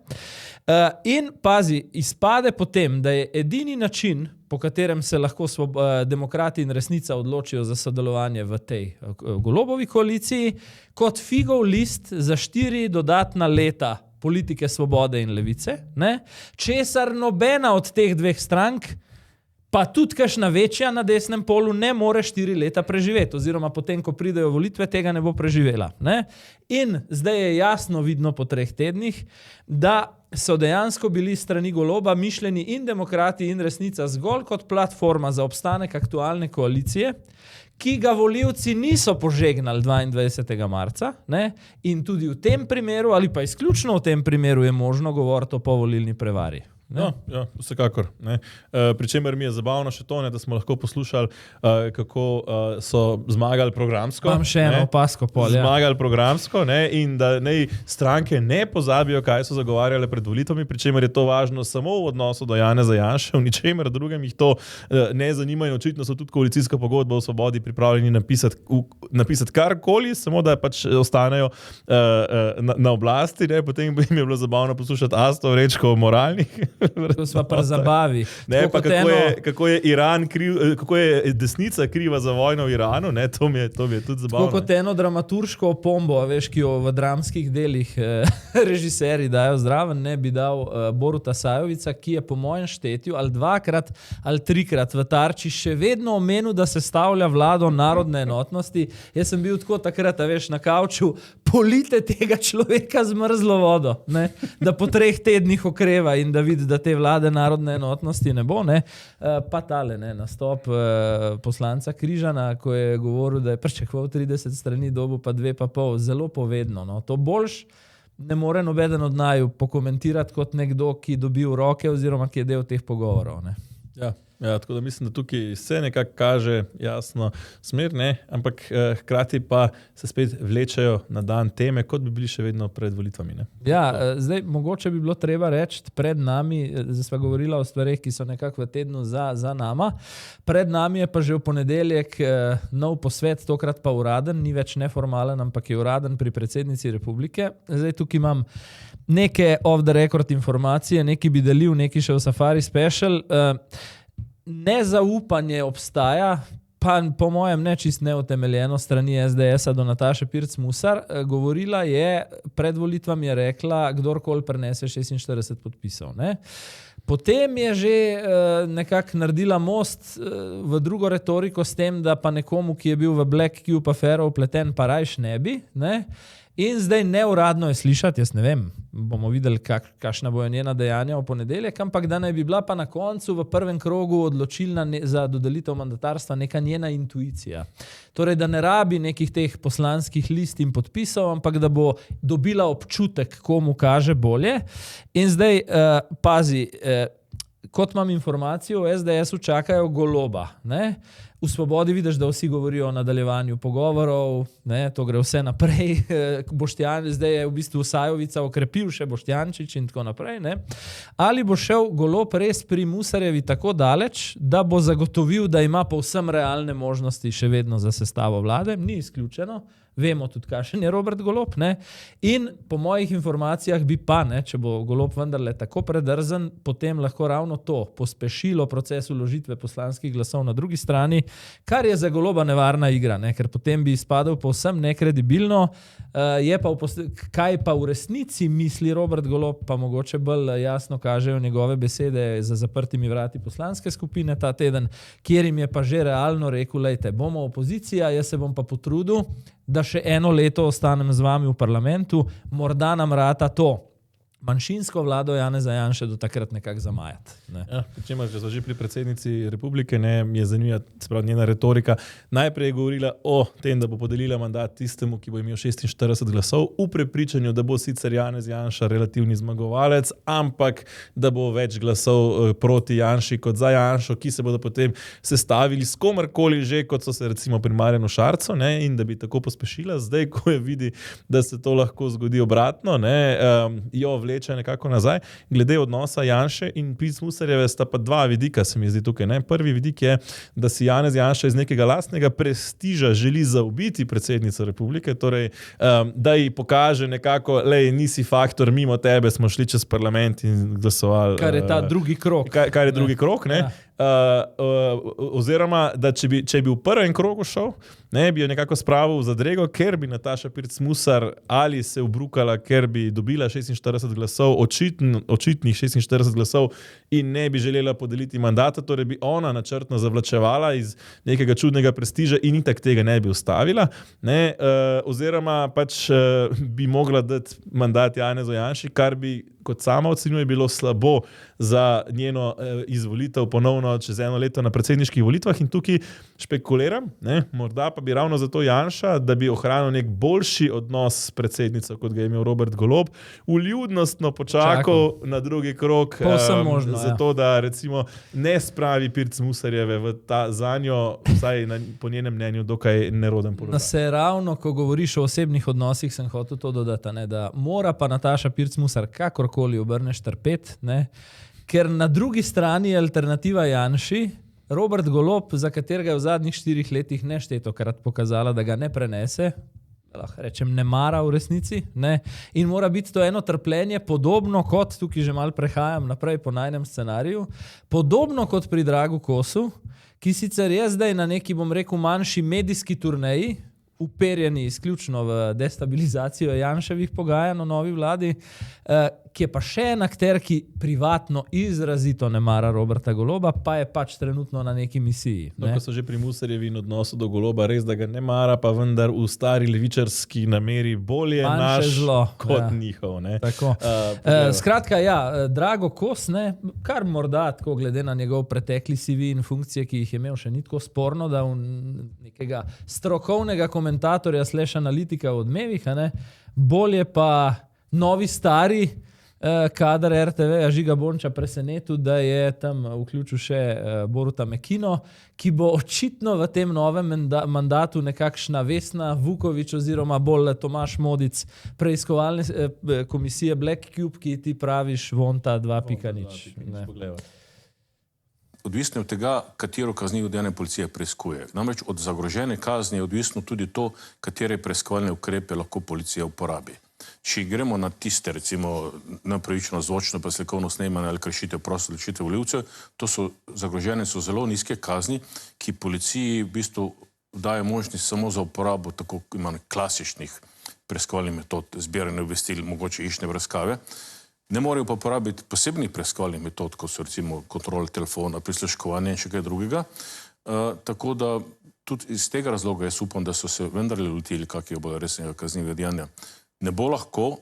[SPEAKER 1] In pazi, izpade potem, da je edini način, po katerem se lahko demokrati in resnica odločijo za sodelovanje v tej Golobovi koaliciji, kot figov list za 4 dodatna leta politike Svobode in levice, ne? Česar nobena od teh dveh strank, pa tudi kakšna večja na desnem polu, ne more 4 leta preživeti, oziroma potem, ko pridejo volitve, tega ne bo preživela. Ne? In zdaj je jasno vidno po 3 tednih, da so dejansko bili strani Goloba mišljeni in demokrati in resnica zgolj kot platforma za obstanek aktualne koalicije, ki ga volivci niso požegnali 22. marca, ne? In tudi v tem primeru, ali pa izključno v tem primeru, je možno govoriti o povolilni prevari.
[SPEAKER 2] Ja, vsekakor. Ne. Pričemer mi je zabavno še to, ne, da smo lahko poslušali, kako so zmagali programsko.
[SPEAKER 1] Imam še eno opasko pol, ja.
[SPEAKER 2] Zmagali programsko, ne, in da stranke ne pozabijo, kaj so zagovarjale pred volitvami, pričemer je to važno samo v odnosu do Janeza Janše, v ničemer drugem jih to ne zanima in očitno so tudi koalicijska pogodba v Svobodi pripravljeni napisati karkoli, samo da pač ostanejo na oblasti. Ne. Potem jim je bilo zabavno poslušati Asto Vrečko o moralnih.
[SPEAKER 1] To sva pa zabavi.
[SPEAKER 2] Ne, pa kako je Iran kako je desnica kriva za vojno v Iranu, ne, to mi je tudi zabavno.
[SPEAKER 1] Tako kot eno dramaturško opombo, veš, ki jo v dramskih delih režiserji dajo zraven, ne bi dal Boruta Sajovica, ki je po mojem štetju ali 2-krat ali 3-krat v Tarči še vedno omenil, da se stavlja vlado narodne enotnosti. Jaz sem bil tako takrat, veš, na kavču, polite tega človeka z mrzlo vodo, ne, da po 3 tednih okreva in da vidi, da te vlade narodne enotnosti ne bo, ne. Pa tale, ne, nastop poslanca Križana, ko je govoril, da je pričakoval 30 strani, dobu pa 2,5, zelo povedno. No. To boljš ne more nobeden od naju pokomentirati kot nekdo, ki dobi v roke oziroma ki je del teh pogovorov. Ne.
[SPEAKER 2] Ja, tako da mislim, da tukaj se nekako kaže jasno smer, ne, ampak hkrati pa se spet vlečejo na dan teme, kot bi bili še vedno pred volitvami. Ne.
[SPEAKER 1] Ja, zdaj mogoče bi bilo treba reči pred nami, zdaj sva govorila o stvareh, ki so nekako v tednu za nama, pred nami je pa že v ponedeljek nov posvet, tokrat pa uraden, ni več neformalen, ampak je uraden pri predsednici republike. Zdaj tukaj imam neke off the record informacije, neki bi delil, neki še v Safari Special. Nezaupanje obstaja, pa po mojem ne čist neutemeljeno strani SDS-a do Nataše Pirc Musar. Govorila je, pred volitvami je rekla, kdorkoli prenese 46 podpisov. Ne? Potem je že nekako naredila most v drugo retoriko s tem, da pa nekomu, ki je bil v Black Cube afero vpleten, pa rajš ne bi. Ne? In zdaj neuradno je slišati, jaz ne vem, bomo videli, kakšna bojo njena dejanja v ponedeljek, ampak da naj bi bila pa na koncu v prvem krogu odločilna za dodelitev mandatarstva neka njena intuicija. Torej, da ne rabi nekih teh poslanskih list in podpisov, ampak da bo dobila občutek, komu kaže bolje. In zdaj, pazi, kot imam informacijo, v SDS-u čakajo Goloba, ne? V Svobodi vidiš, da vsi govorijo o nadaljevanju pogovorov, ne, to gre vse naprej. Boštjan, zdaj je v bistvu Sajovica okrepil še Boštjančič in tako naprej. Ne. Ali bo šel Golob res pri Musarjevi tako daleč, da bo zagotovil, da ima povsem realne možnosti še vedno za sestavo vlade? Ni izključeno. Vemo tudi, kakšen je Robert Golob. Ne? In po mojih informacijah bi pa, ne, če bo Golob vendarle tako predrzen, potem lahko ravno to pospešilo proces vložitve poslanskih glasov na drugi strani, kar je za Goloba nevarna igra, ne? Ker potem bi izpadel povsem nekredibilno. Kaj pa v resnici misli Robert Golob, pa mogoče bolj jasno kažejo njegove besede za zaprtimi vrati poslanske skupine ta teden, kjer jim je pa že realno rekel, lejte, bomo opozicija, jaz se bom pa potrudil, da še 1 leto ostanem z vami v parlamentu, morda nam rata to. manjšinsko vlado Janeza Janše do takrat nekako zamajati. Ne.
[SPEAKER 2] Ja, če so že pri predsednici republike, ne, mi je zanimiva njena retorika. Najprej je govorila o tem, da bo podelila mandat tistemu, ki bo imel 46 glasov, v prepričanju, da bo sicer Janez Janša relativni zmagovalec, ampak da bo več glasov proti Janši kot za Janšo, ki se bodo potem sestavili s komarkoli že, kot so se recimo pri Marjanu Šarcu, ne, in da bi tako pospešila. Zdaj, ko je vidi, da se to lahko zgodi obratno, ne, jo vleče nekako nazaj. Glede odnosa Janše in Pirc Musarjeve sta pa dva vidika, se mi zdi tukaj. Ne. Prvi vidik je, da si Janez Janša iz nekega lastnega prestiža želi zaobiti predsednico republike, torej, da ji pokaže nekako, lej, nisi faktor, mimo tebe smo šli čez parlament in glasovali.
[SPEAKER 1] Kar je ta drugi krog.
[SPEAKER 2] Kar je drugi krog, ne. Oziroma, da če bi v prvem krogu šel, ne, bi jo nekako spravil v zadrego, ker bi Nataša Pirc Musar ali se ubrukala, ker bi dobila 46 glasov, očitnih 46 glasov in ne bi želela podeliti mandata, torej bi ona načrtno zavlačevala iz nekega čudnega prestiža in itak tega ne bi ustavila, ne, oziroma pač bi mogla dati mandat Janezu Janši, kar bi, kot sama ocenjuje, bilo slabo za njeno izvolitev ponovno čez eno leto na predsedniških volitvah in tukaj špekuliram, ne, morda pa bi ravno zato Janša, da bi ohranil nek boljši odnos s predsednico, kot ga je imel Robert Golob, vljudnostno počakal na drugi krog,
[SPEAKER 1] možno,
[SPEAKER 2] zato da recimo ne spravi Pirc Musarjeve v ta zanjo, vsaj po njenem mnenju, dokaj neroden položaj.
[SPEAKER 1] Se ravno, ko govoriš o osebnih odnosih, sem hotel to dodati, ne, da mora pa Nataša Pirc Musar kakorkoli obrneš trpet, ne, ker na drugi strani je alternativa Janši, Robert Golob, za katerega je v zadnjih 4 letih neštetokrat pokazala, da ga ne prenese, lahko rečem, ne mara v resnici, ne, in mora biti to eno trpljenje podobno kot, tukaj že malo prehajam naprej po najnem scenariju, podobno kot pri Dragu Kosu, ki sicer je zdaj na neki, bom rekel, manjši medijski turneji, uperjeni izključno v destabilizacijo Janševih pogajanj o novi vladi, ki je pa še en akter, ki privatno izrazito ne mara Roberta Goloba, pa je pač trenutno na neki misiji.
[SPEAKER 2] No, ko so že pri Musarjevi in odnosu do Goloba, res, da ga ne mara, pa vendar v stari levičarski nameri bolje naš kot njihov. Ne.
[SPEAKER 1] Tako. Skratka, ja, Drago Kos, ne, kar morda tako glede na njegov pretekli CV in funkcije, ki jih je imel, še ni tako sporno, da v nekega strokovnega komentatorja / analitika v Odmevih, ne, bolje pa novi stari kadar RTV Žiga Bonča presenetil, da je tam vključil še Boruta Mekino, ki bo očitno v tem novem mandatu nekakšna Vesna Vuković oziroma bolj Tomaž Modic preiskovalne komisije Black Cube, ki ti praviš vonta 2.0.
[SPEAKER 19] Odvisno od tega, katero kaznivo dejanje policija preiskuje. Namreč od zagrožene kazni je odvisno tudi to, katere preiskovalne ukrepe lahko policija uporabi. Če gremo na tiste, recimo, nepravično zvočno pa slikovno snemanje ali kršitev proste odločitve volivcev, to so zagrožene, so zelo nizke kazni, ki policiji v bistvu daje možnost samo za uporabo tako imenih klasičnih preiskovalnih metod, zbiranja obvestil, mogoče išne preiskave. Ne morejo pa uporabiti posebnih preiskovalnih metod, kot so recimo kontrola telefona, prisluškovanje in še kaj drugega. Tako da tudi iz tega razloga jaz upam, da so se vendarle lotili kakega bolj resnega kaznivega dejanja. Ne bo lahko,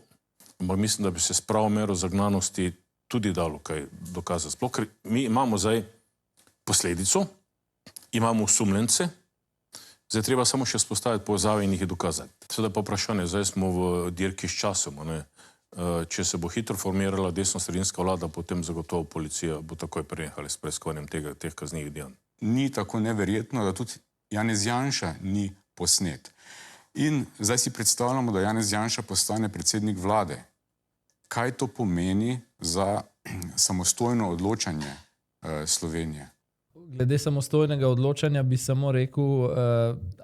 [SPEAKER 19] ampak mislim, da bi se s pravo mero zagnanosti tudi dalo kaj dokazati. Sploh, ker mi imamo zdaj posledico, imamo osumljence, zdaj treba samo še spostaviti povezave in jih dokazati. Seveda pa vprašanje, zdaj smo v dirki s časom, ne? Če se bo hitro formirala desnosredinska vlada, potem zagotovo policija bo takoj prenehala s preiskovanjem teh kaznivih dejanj.
[SPEAKER 20] Ni tako neverjetno, da tudi Janez Janša ni posnet. In zdaj si predstavljamo, da Janez Janša postane predsednik vlade. Kaj to pomeni za samostojno odločanje Slovenije?
[SPEAKER 1] Glede samostojnega odločanja bi samo rekel,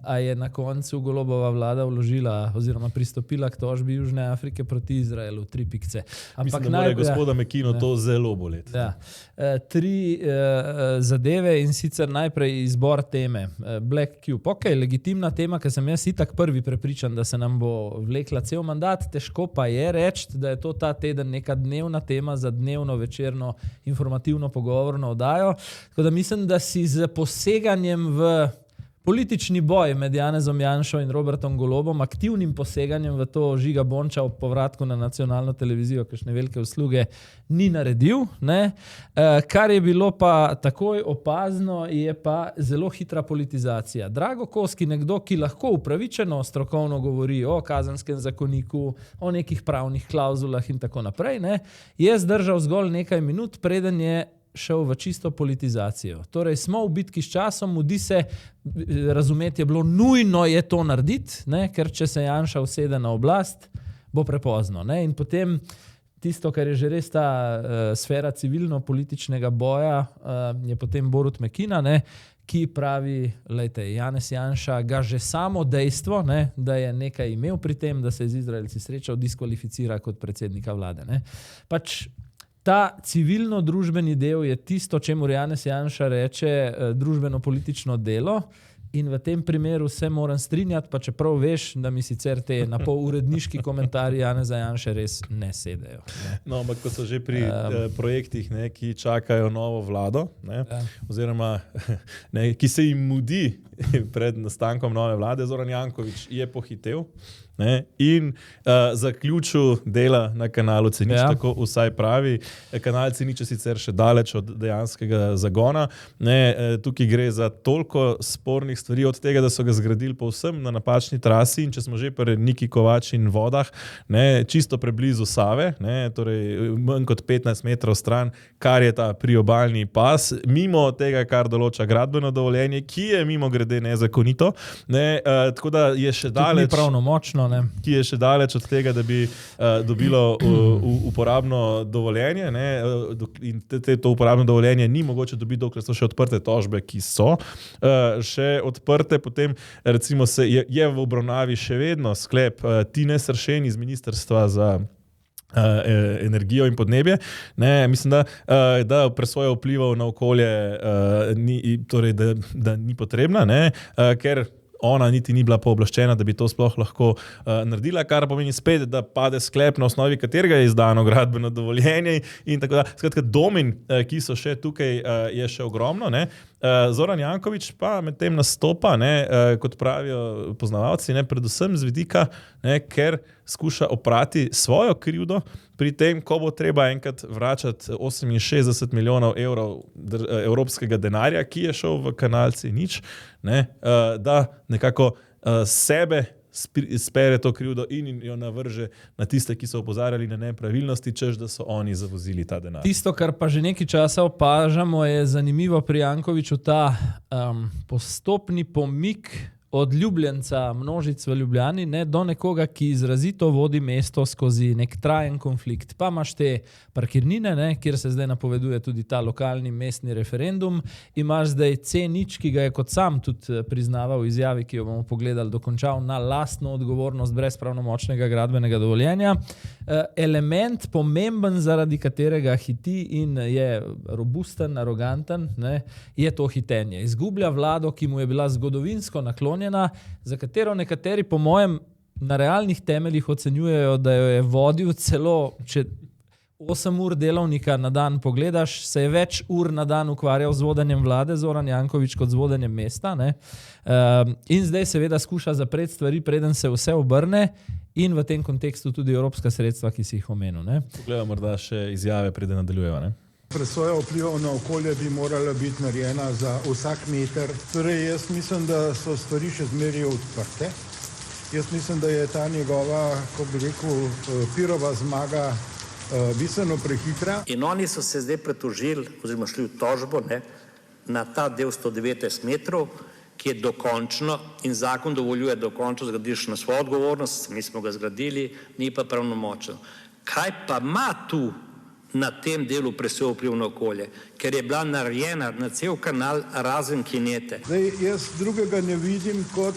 [SPEAKER 1] a je na koncu Golobova vlada vložila oziroma pristopila k tožbi Južne Afrike proti Izraelu, 3 pikce.
[SPEAKER 2] Mislim, da mora gospoda Mekino to zelo boleti.
[SPEAKER 1] Ja. 3 zadeve in sicer najprej izbor teme. Black Cube. Ok, legitimna tema, ker sem jaz itak prvi prepričan, da se nam bo vlekla cel mandat. Težko pa je reči, da je to ta teden neka dnevna tema za dnevno večerno informativno pogovorno oddajo. Tako da mislim, da si z poseganjem v politični boj med Janezom Janšo in Robertom Golobom, aktivnim poseganjem v to Žiga Bonča ob povratku na nacionalno televizijo, kakšne velike usluge ni naredil. Ne? Kar je bilo pa takoj opazno, je pa zelo hitra politizacija. Drago Koski, nekdo, ki lahko upravičeno strokovno govori o kazenskem zakoniku, o nekih pravnih klauzulah in tako naprej, ne? Je zdržal zgolj nekaj minut, preden je šel v čisto politizacijo. Torej smo v bitki s časom, mudi se, razumeti je bilo nujno je to narediti, ne? Ker če se Janša usede na oblast, bo prepozno. Ne? In potem tisto, kar je že res ta sfera civilno-političnega boja, je potem Borut Mekina, ne? Ki pravi, lejte, Janez Janša ga že samo dejstvo, ne? Da je nekaj imel pri tem, da se je z Izraelci srečal, diskvalificira kot predsednika vlade. Ne? Pač ta civilno-družbeni del je tisto, čemu Janez Janša reče družbeno-politično delo, in v tem primeru se moram strinjati, pa čeprav veš, da mi sicer te napol uredniški komentarji Janeza Janše res ne sedejo. Ne.
[SPEAKER 2] No, ampak ko so že pri projektih, ne, ki čakajo novo vlado, ne, oziroma ne, ki se jim mudi pred nastankom nove vlade, Zoran Janković je pohitev, ne, in zaključil dela na kanalu C0, tako vsaj pravi. Kanal C0 je sicer še daleč od dejanskega zagona. Ne, tukaj gre za toliko spornih stvari, od tega, da so ga zgradili povsem na napačni trasi, in če smo že pri Niki Kovač in vodah, ne, čisto preblizu Save, ne, torej manj kot 15 metrov stran, kar je ta priobalni pas, mimo tega, kar določa gradbeno dovoljenje, ki je mimo grede nezakonito, ne, tako da je še daleč,
[SPEAKER 1] pravnomočno, ne?
[SPEAKER 2] Ki je še daleč od tega, da bi dobilo uporabno dovoljenje, ne, in to uporabno dovoljenje ni mogoče dobiti, dokler so še odprte tožbe, ki so še odprte. Potem recimo je v obravnavi še vedno sklep Tine Sršen iz Ministrstva za energijo in podnebje. Ne, mislim, da presoja vplivov na okolje torej, da ni potrebna, ne, ker ona niti ni bila pooblaščena, da bi to sploh lahko naredila, kar pomeni spet, da pade sklep, na osnovi katerega je izdano gradbeno dovoljenje in tako da. Skratka, domin, ki so še tukaj, je še ogromno, ne. Zoran Janković pa med tem nastopa, ne, kot pravijo poznavalci, ne, predvsem z vidika, ne, ker skuša oprati svojo krivdo pri tem, ko bo treba enkrat vračati 68 milijonov evrov evropskega denarja, ki je šel v kanal C0, ne, da nekako sebe spere to krivdo in jo navrže na tiste, ki so opozarjali na nepravilnosti, češ, da so oni zavozili ta denar.
[SPEAKER 1] Tisto, kar pa že nekaj časa opažamo, je zanimivo pri Jankoviću ta postopni pomik od ljubljenca množic v Ljubljani, ne, do nekoga, ki izrazito vodi mesto skozi nek trajen konflikt. Pa imaš te parkirnine, ne, kjer se zdaj napoveduje tudi ta lokalni mestni referendum. Imaš zdaj C0, ki ga je kot sam tudi priznaval v izjavi, ki jo bomo pogledali, dokončal na lastno odgovornost brez pravnomočnega gradbenega dovoljenja. Element pomemben, zaradi katerega hiti in je robusten, aroganten, ne, je to hitenje. Izgublja vlado, ki mu je bila zgodovinsko naklonjena, za katero nekateri po mojem na realnih temeljih ocenjujejo, da jo je vodil celo, če 8 ur delovnika na dan pogledaš, se je več ur na dan ukvarjal z vodenjem vlade Zoran Janković kot z vodenjem mesta, ne? In zdaj seveda skuša zapreti stvari, preden se vse obrne, in v tem kontekstu tudi evropska sredstva, ki si jih omenil.
[SPEAKER 2] Pogledamo morda še izjave, preden nadaljujeva, ne?
[SPEAKER 9] Presoja vplivov na okolje bi morala biti narejena za vsak meter. Torej, jaz mislim, da so stvari še zmeraj odprte. Jaz mislim, da je ta njegova, ko bi rekel, pirova zmaga bistveno prehitra.
[SPEAKER 21] In oni so se zdaj pretožili, oziroma šli v tožbo, ne, na ta del 119 metrov, ki je dokončno in zakon dovoljuje dokončno zgradiš na svojo odgovornost, mi smo ga zgradili, ni pa pravnomočno. Kaj pa ima tu na tem delu presoja vpliv na okolje, ker je bila narejena na cel kanal razen kinete.
[SPEAKER 9] Zdaj, jaz drugega ne vidim kot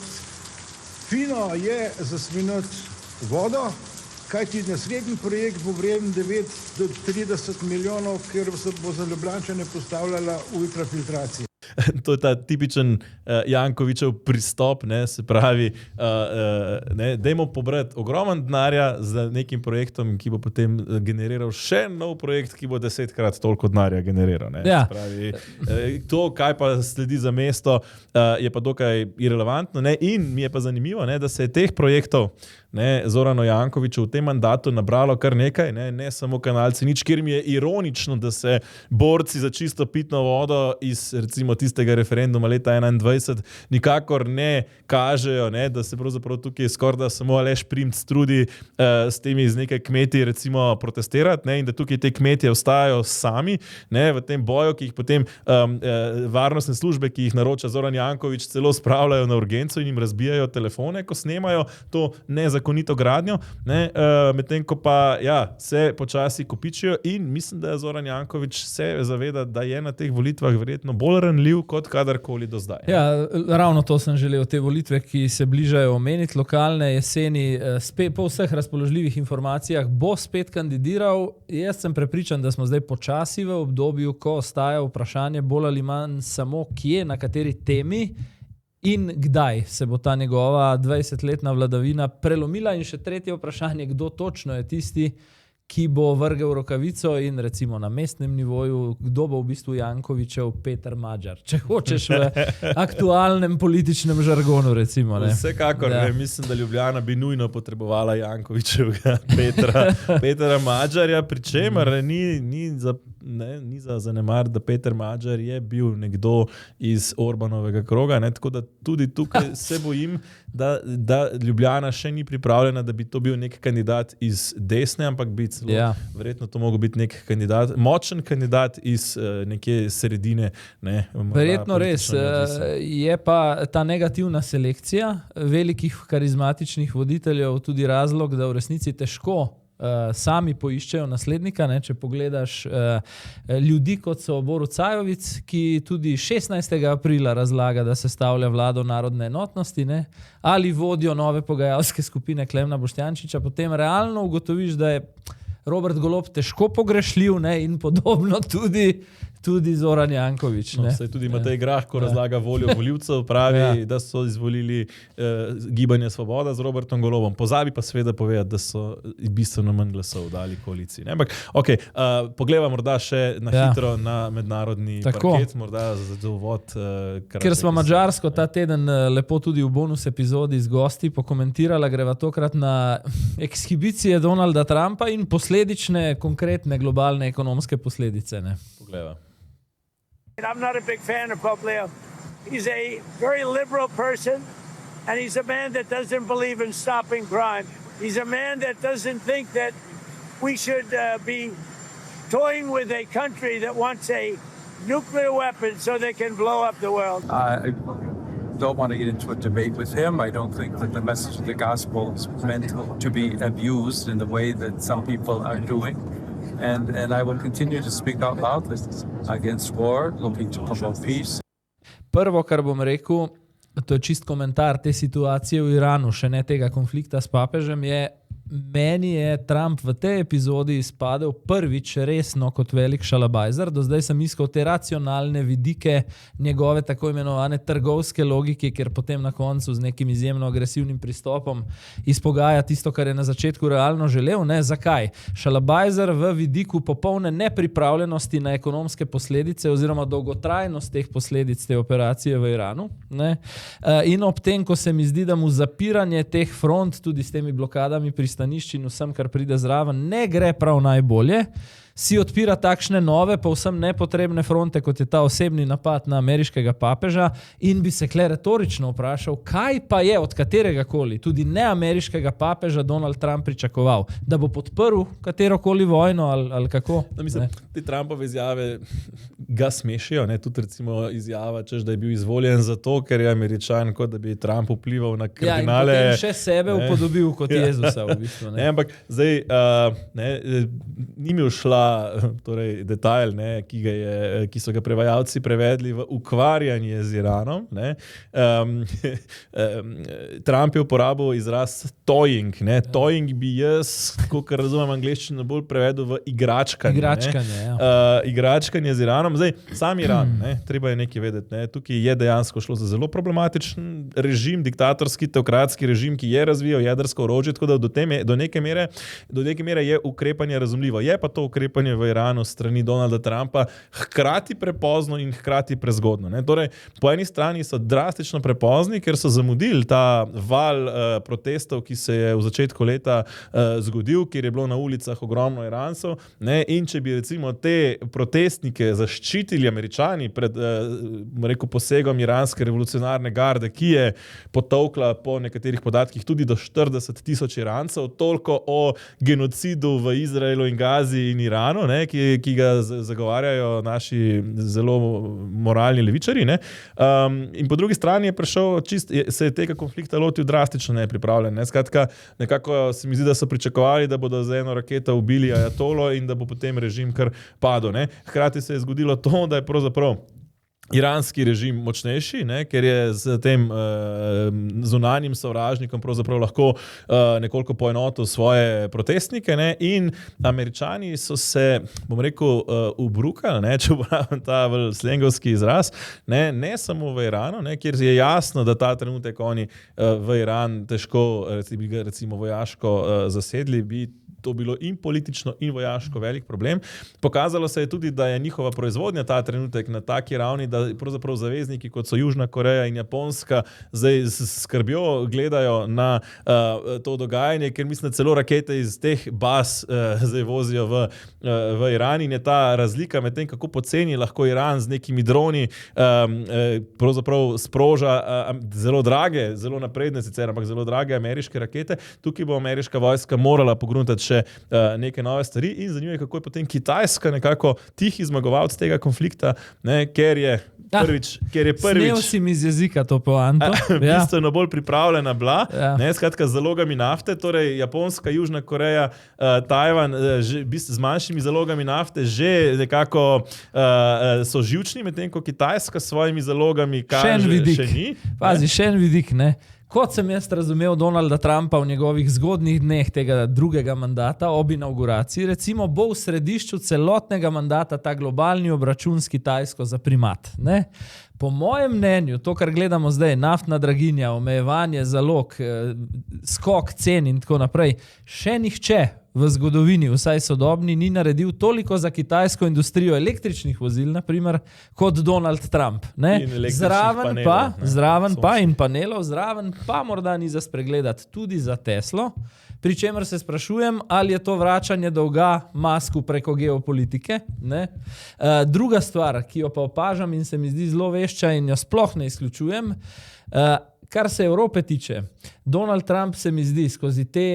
[SPEAKER 9] fino je zasvinati vodo, kajti naslednji projekt bo vreden 9 do 30 milijonov, ker se bo za Ljubljančane postavljala ultrafiltracija.
[SPEAKER 2] to je ta tipičen Jankovićev pristop, ne, se pravi, dajmo pobrati ogromen denarja za nekim projektom, ki bo potem generiral še nov projekt, ki bo 10-krat toliko denarja generiral. Ne.
[SPEAKER 1] Ja.
[SPEAKER 2] Se pravi, to, kaj pa sledi za mesto, je pa dokaj irelevantno, ne, in mi je pa zanimivo, ne, da se je teh projektov Zoranu Jankoviću v tem mandatu nabralo kar nekaj, ne samo Kanalci nič, kjer mi je ironično, da se borci za čisto pitno vodo iz recimo tistega referenduma leta 2021 nikakor ne kažejo, ne, da se pravzaprav tukaj skorda samo Aleš Primc trudi s temi z nekaj kmeti recimo protestirati, ne, in da tukaj te kmetje ostajajo sami, ne, v tem boju, ki jih potem varnostne službe, ki jih naroča Zoran Janković, celo spravljajo na urgenco in jim razbijajo telefone, ko snemajo to nezakonito gradnjo, ne, medtem ko pa se počasi kopičijo in mislim, da je Zoran Janković se zaveda, da je na teh volitvah verjetno bolj ranljiv kot kadarkoli do zdaj.
[SPEAKER 1] Ja, ravno to sem želel, te volitve, ki se bližajo omeniti, lokalne jeseni, po vseh razpoložljivih informacijah bo spet kandidiral. Jaz sem prepričan, da smo zdaj počasi v obdobju, ko ostaja vprašanje bolj ali manj samo kje, na kateri temi in kdaj se bo ta njegova 20-letna vladavina prelomila. In še tretje vprašanje, kdo točno je tisti, ki bo vrgel rokavico in recimo na mestnem nivoju, kdo bo v bistvu Jankovićev Peter Magyar, če hočeš v aktualnem političnem žargonu, recimo. Ne.
[SPEAKER 2] Vsekakor, mislim, da Ljubljana bi nujno potrebovala Jankovićevega Petra Magyarja, pri čemer ni za zanemar, da Peter Magyar je bil nekdo iz Orbanovega kroga, ne, tako da tudi tukaj se bojim, da Ljubljana še ni pripravljena, da bi to bil nek kandidat iz desne, ampak bi celo verjetno to mogel biti nek kandidat, močen kandidat iz neke sredine. Ne,
[SPEAKER 1] verjetno res. Je pa ta negativna selekcija velikih karizmatičnih voditeljev tudi razlog, da v resnici težko sami poiščejo naslednika, ne? Če pogledaš ljudi, kot so Borut Sajovic, ki tudi 16. aprila razlaga, da sestavlja vlado narodne enotnosti, ne? Ali vodijo nove pogajalske skupine Klemna Boštjančiča, potem realno ugotoviš, da je Robert Golob težko pogrešljiv, ne? In podobno tudi Zoran Janković.
[SPEAKER 2] No, saj tudi Matej Grah, ko razlaga voljo volivcev, pravi, da so izvolili Gibanje Svoboda z Robertom Golobom. Pozabi pa seveda povedati, da so bistveno manj glasov dali koaliciji. Ne? Ampak, poglejva morda še na hitro na mednarodni parket, morda za uvod.
[SPEAKER 1] Ker smo Madžarsko ta teden lepo tudi v bonus epizodi z gosti pokomentirala, greva tokrat na ekshibicije Donalda Trumpa in posledične, konkretne globalne ekonomske posledice. Ne?
[SPEAKER 2] Poglejva.
[SPEAKER 3] I'm not a big fan of Pope Leo. He's a very liberal person, and he's a man that doesn't believe in stopping crime. He's a man that doesn't think that we should be toying with a country that wants a nuclear weapon so they can blow up the world.
[SPEAKER 22] I don't want to get into a debate with him. I don't think that the message of the gospel is meant to be abused in the way that some people are doing. And I will continue to speak out loudly against war, looking to promote peace.
[SPEAKER 1] Prvo, kar bom rekel, to je čist komentar te situacije v Iranu, še ne tega konflikta s papežem, meni je Trump v tej epizodi izpadel prvič resno kot velik šalabajzer. Do zdaj sem iskal te racionalne vidike njegove tako imenovane trgovske logike, ker potem na koncu z nekim izjemno agresivnim pristopom izpogaja tisto, kar je na začetku realno želel. Ne? Zakaj? Šalabajzer v vidiku popolne nepripravljenosti na ekonomske posledice oziroma dolgotrajnost teh posledic te operacije v Iranu. Ne? In ob tem, ko se mi zdi, da mu zapiranje teh front tudi s temi blokadami pristanišč in vsem, kar pride zraven, ne gre prav najbolje, si odpira takšne nove, povsem nepotrebne fronte, kot je ta osebni napad na ameriškega papeža in bi se kle retorično vprašal, kaj pa je od katerega koli, tudi ne ameriškega papeža Donald Trump pričakoval, da bo podprl katerokoli vojno ali kako?
[SPEAKER 2] No, mislim, te Trumpove izjave ga smešijo, ne? Tudi recimo izjava, češ, da je bil izvoljen zato, ker je Američan, kot da bi Trump vplival na kardinale.
[SPEAKER 1] Ja, in potem še sebe upodobil kot Jezusa v bistvu.
[SPEAKER 2] Ne, ampak zdaj ni mi všla torej, detajl, ne, ki so ga prevajalci prevedli v ukvarjanje z Iranom. Ne. Trump je uporabil izraz toying. Ne. Toying bi jaz, kolikor razumem angleščino, bolj prevedel v igračkanje. Igračkanje z Iranom. Zdaj, sam Iran, ne, treba je nekaj vedeti. Ne. Tukaj je dejansko šlo za zelo problematičen režim, diktatorski, teokratski režim, ki je razvijal jedrsko orožje, tako da do neke mere je ukrepanje razumljivo. Je pa to ukrepanje v Iranu strani Donalda Trumpa hkrati prepozno in hkrati prezgodno. Ne. Torej, po eni strani so drastično prepozni, ker so zamudili ta val protestov, ki se je v začetku leta zgodil, kjer je bilo na ulicah ogromno Irancev. Ne. In če bi recimo te protestnike zaščitili Američani pred posegom iranske revolucionarne garde, ki je potolkla po nekaterih podatkih tudi do 40,000 Irancev, toliko o genocidu v Izraelu in Gazi in Iranu, ne, ki ga zagovarjajo naši zelo moralni levičarji. Ne. In po drugi strani se je tega konflikta lotil drastično nepripravljen. Ne. Skratka, nekako se mi zdi, da so pričakovali, da bodo za eno raketo ubili ajatolo in da bo potem režim kar padel. Ne. Hkrati se je zgodilo to, da je pravzaprav iranski režim močnejši, ne, ker je z tem zunanjim sovražnikom pravzaprav lahko nekoliko poenotil svoje protestnike, ne, in Američani so se, bom rekel, ubrukali, ne, če uporabim ta slengovski izraz, ne samo v Iranu, ne, kjer je jasno, da ta trenutek oni v Iran težko recimo vojaško zasedli, bi to bilo in politično in vojaško velik problem. Pokazalo se je tudi, da je njihova proizvodnja ta trenutek na taki ravni, da pravzaprav zavezniki, kot so Južna Koreja in Japonska, zdaj skrbjo gledajo na to dogajanje, ker mislim, da celo rakete iz teh baz zdaj vozijo v Iran in je ta razlika med tem, kako poceni lahko Iran z nekimi droni pravzaprav sproža zelo drage, zelo napredne sicer, ampak zelo drage ameriške rakete. Tukaj bo ameriška vojska morala pogruntati še neke nove stvari in zanimivo je, kako je potem Kitajska nekako tihi zmagovalec tega konflikta, ne, ker je prvič
[SPEAKER 1] snel si mi z jezika to poanto.
[SPEAKER 2] Bistveno bolj pripravljena bila, ne, skratka z zalogami nafte, torej Japonska, Južna Koreja, Tajvan z manjšimi zalogami nafte že nekako so živčni, medtem ko Kitajska s svojimi zalogami kaže, še ni.
[SPEAKER 1] Pazi, še en vidik, ne. Kot sem jaz razumel Donalda Trumpa v njegovih zgodnjih dneh tega drugega mandata ob inauguraciji, recimo bo v središču celotnega mandata ta globalni obračun s Kitajsko za primat. Ne? Po mojem mnenju, to, kar gledamo zdaj, naftna draginja, omejevanje zalog, skok cen in tako naprej, še nihče v zgodovini, vsaj sodobni, ni naredil toliko za kitajsko industrijo električnih vozil, naprimer, kot Donald Trump. Ne? Zraven pa morda ni za spregledati tudi za Teslo, pri čemer se sprašujem, ali je to vračanje dolga Musku preko geopolitike. Ne? Druga stvar, ki jo pa opažam in se mi zdi zelo vešča in jo sploh ne izključujem, kar se Evrope tiče, Donald Trump se mi zdi skozi te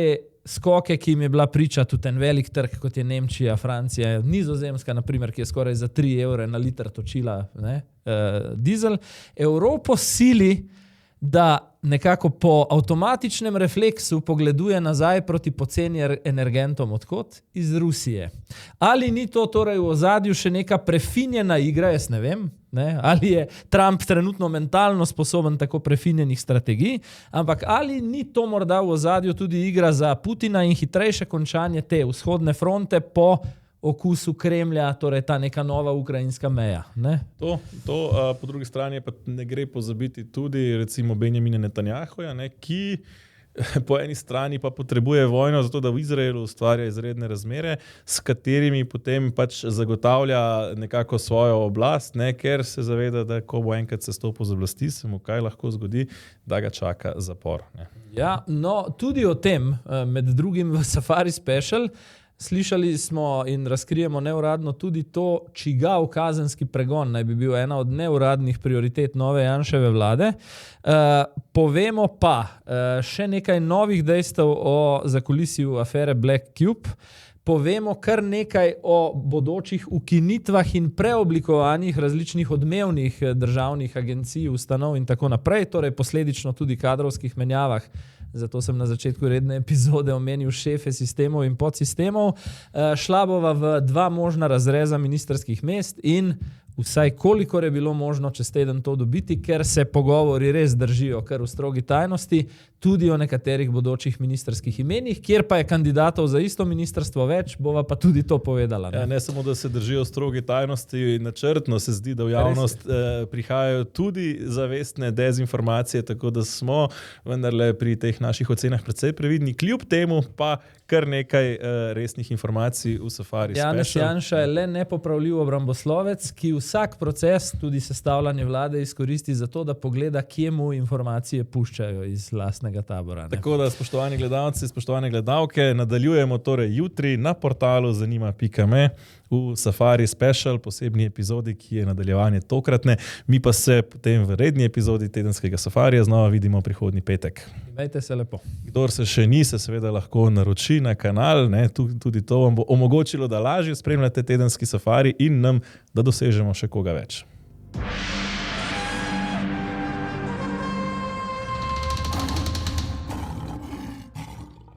[SPEAKER 1] skoke, ki jim je bila priča tudi en velik trg, kot je Nemčija, Francija, Nizozemska, naprimer, ki je skoraj za 3 evre na liter točila dizel, Evropo sili, da nekako po avtomatičnem refleksu pogleduje nazaj proti poceni energentom. Odkot? Iz Rusije. Ali ni to torej v ozadju še neka prefinjena igra, jaz ne vem, ne? Ali je Trump trenutno mentalno sposoben tako prefinjenih strategij, ampak ali ni to morda v ozadju tudi igra za Putina in hitrejše končanje te vzhodne fronte po okusu Kremlja, torej ta neka nova ukrajinska meja. Ne?
[SPEAKER 2] To po drugi strani pa ne gre pozabiti tudi recimo Benjamina Netanjahuja, ne, ki po eni strani pa potrebuje vojno zato, da v Izraelu ustvarja izredne razmere, s katerimi potem pač zagotavlja nekako svojo oblast, ne, ker se zaveda, da ko bo enkrat se stopil z oblasti, se mu kaj lahko zgodi, da ga čaka zapor. Ne.
[SPEAKER 1] Ja, no, tudi o tem, med drugim v Safari Special, slišali smo in razkrijemo neuradno tudi to, čigav kazenski pregon naj bi bil ena od neuradnih prioritet nove Janševe vlade. Povemo pa še nekaj novih dejstev o zakulisju afere Black Cube. povemo kar nekaj o bodočih ukinitvah in preoblikovanjih različnih odmevnih državnih agencij, ustanov in tako naprej, torej posledično tudi kadrovskih menjavah. Zato sem na začetku redne epizode omenil šefe sistemov in podsistemov. Šla bova v 2 možna razreza ministrskih mest in vsaj kolikor je bilo možno čez teden to dobiti, ker se pogovori res držijo kar v strogi tajnosti, tudi o nekaterih bodočih ministrskih imenih, kjer pa je kandidatov za isto ministrstvo več, bova pa tudi to povedala.
[SPEAKER 2] Ja, ne samo, da se držijo v strogi tajnosti, načrtno se zdi, da v javnost prihajajo tudi zavestne dezinformacije, tako da smo vendarle pri teh naših ocenah precej previdni. Kljub temu pa kar nekaj resnih informacij v Safari Special.
[SPEAKER 1] Janez Janša je le nepopravljiv obramboslovec, ki vsak proces, tudi sestavljanje vlade, izkoristi za to, da pogleda, kje mu informacije puščajo iz lastnega tabora. Ne?
[SPEAKER 2] Tako da, spoštovani gledalci, spoštovane gledalke, nadaljujemo torej jutri na portalu zanima.me v Safari Special, posebni epizodi, ki je nadaljevanje tokratne. Mi pa se potem v redni epizodi tedenskega Safarija znova vidimo prihodnji petek.
[SPEAKER 1] Imejte se lepo.
[SPEAKER 2] Kdor se še ni, se seveda lahko naroči na kanal, ne? Tudi to vam bo omogočilo, da lažje spremljate tedenski Safari in nam, da dosežemo še koga več.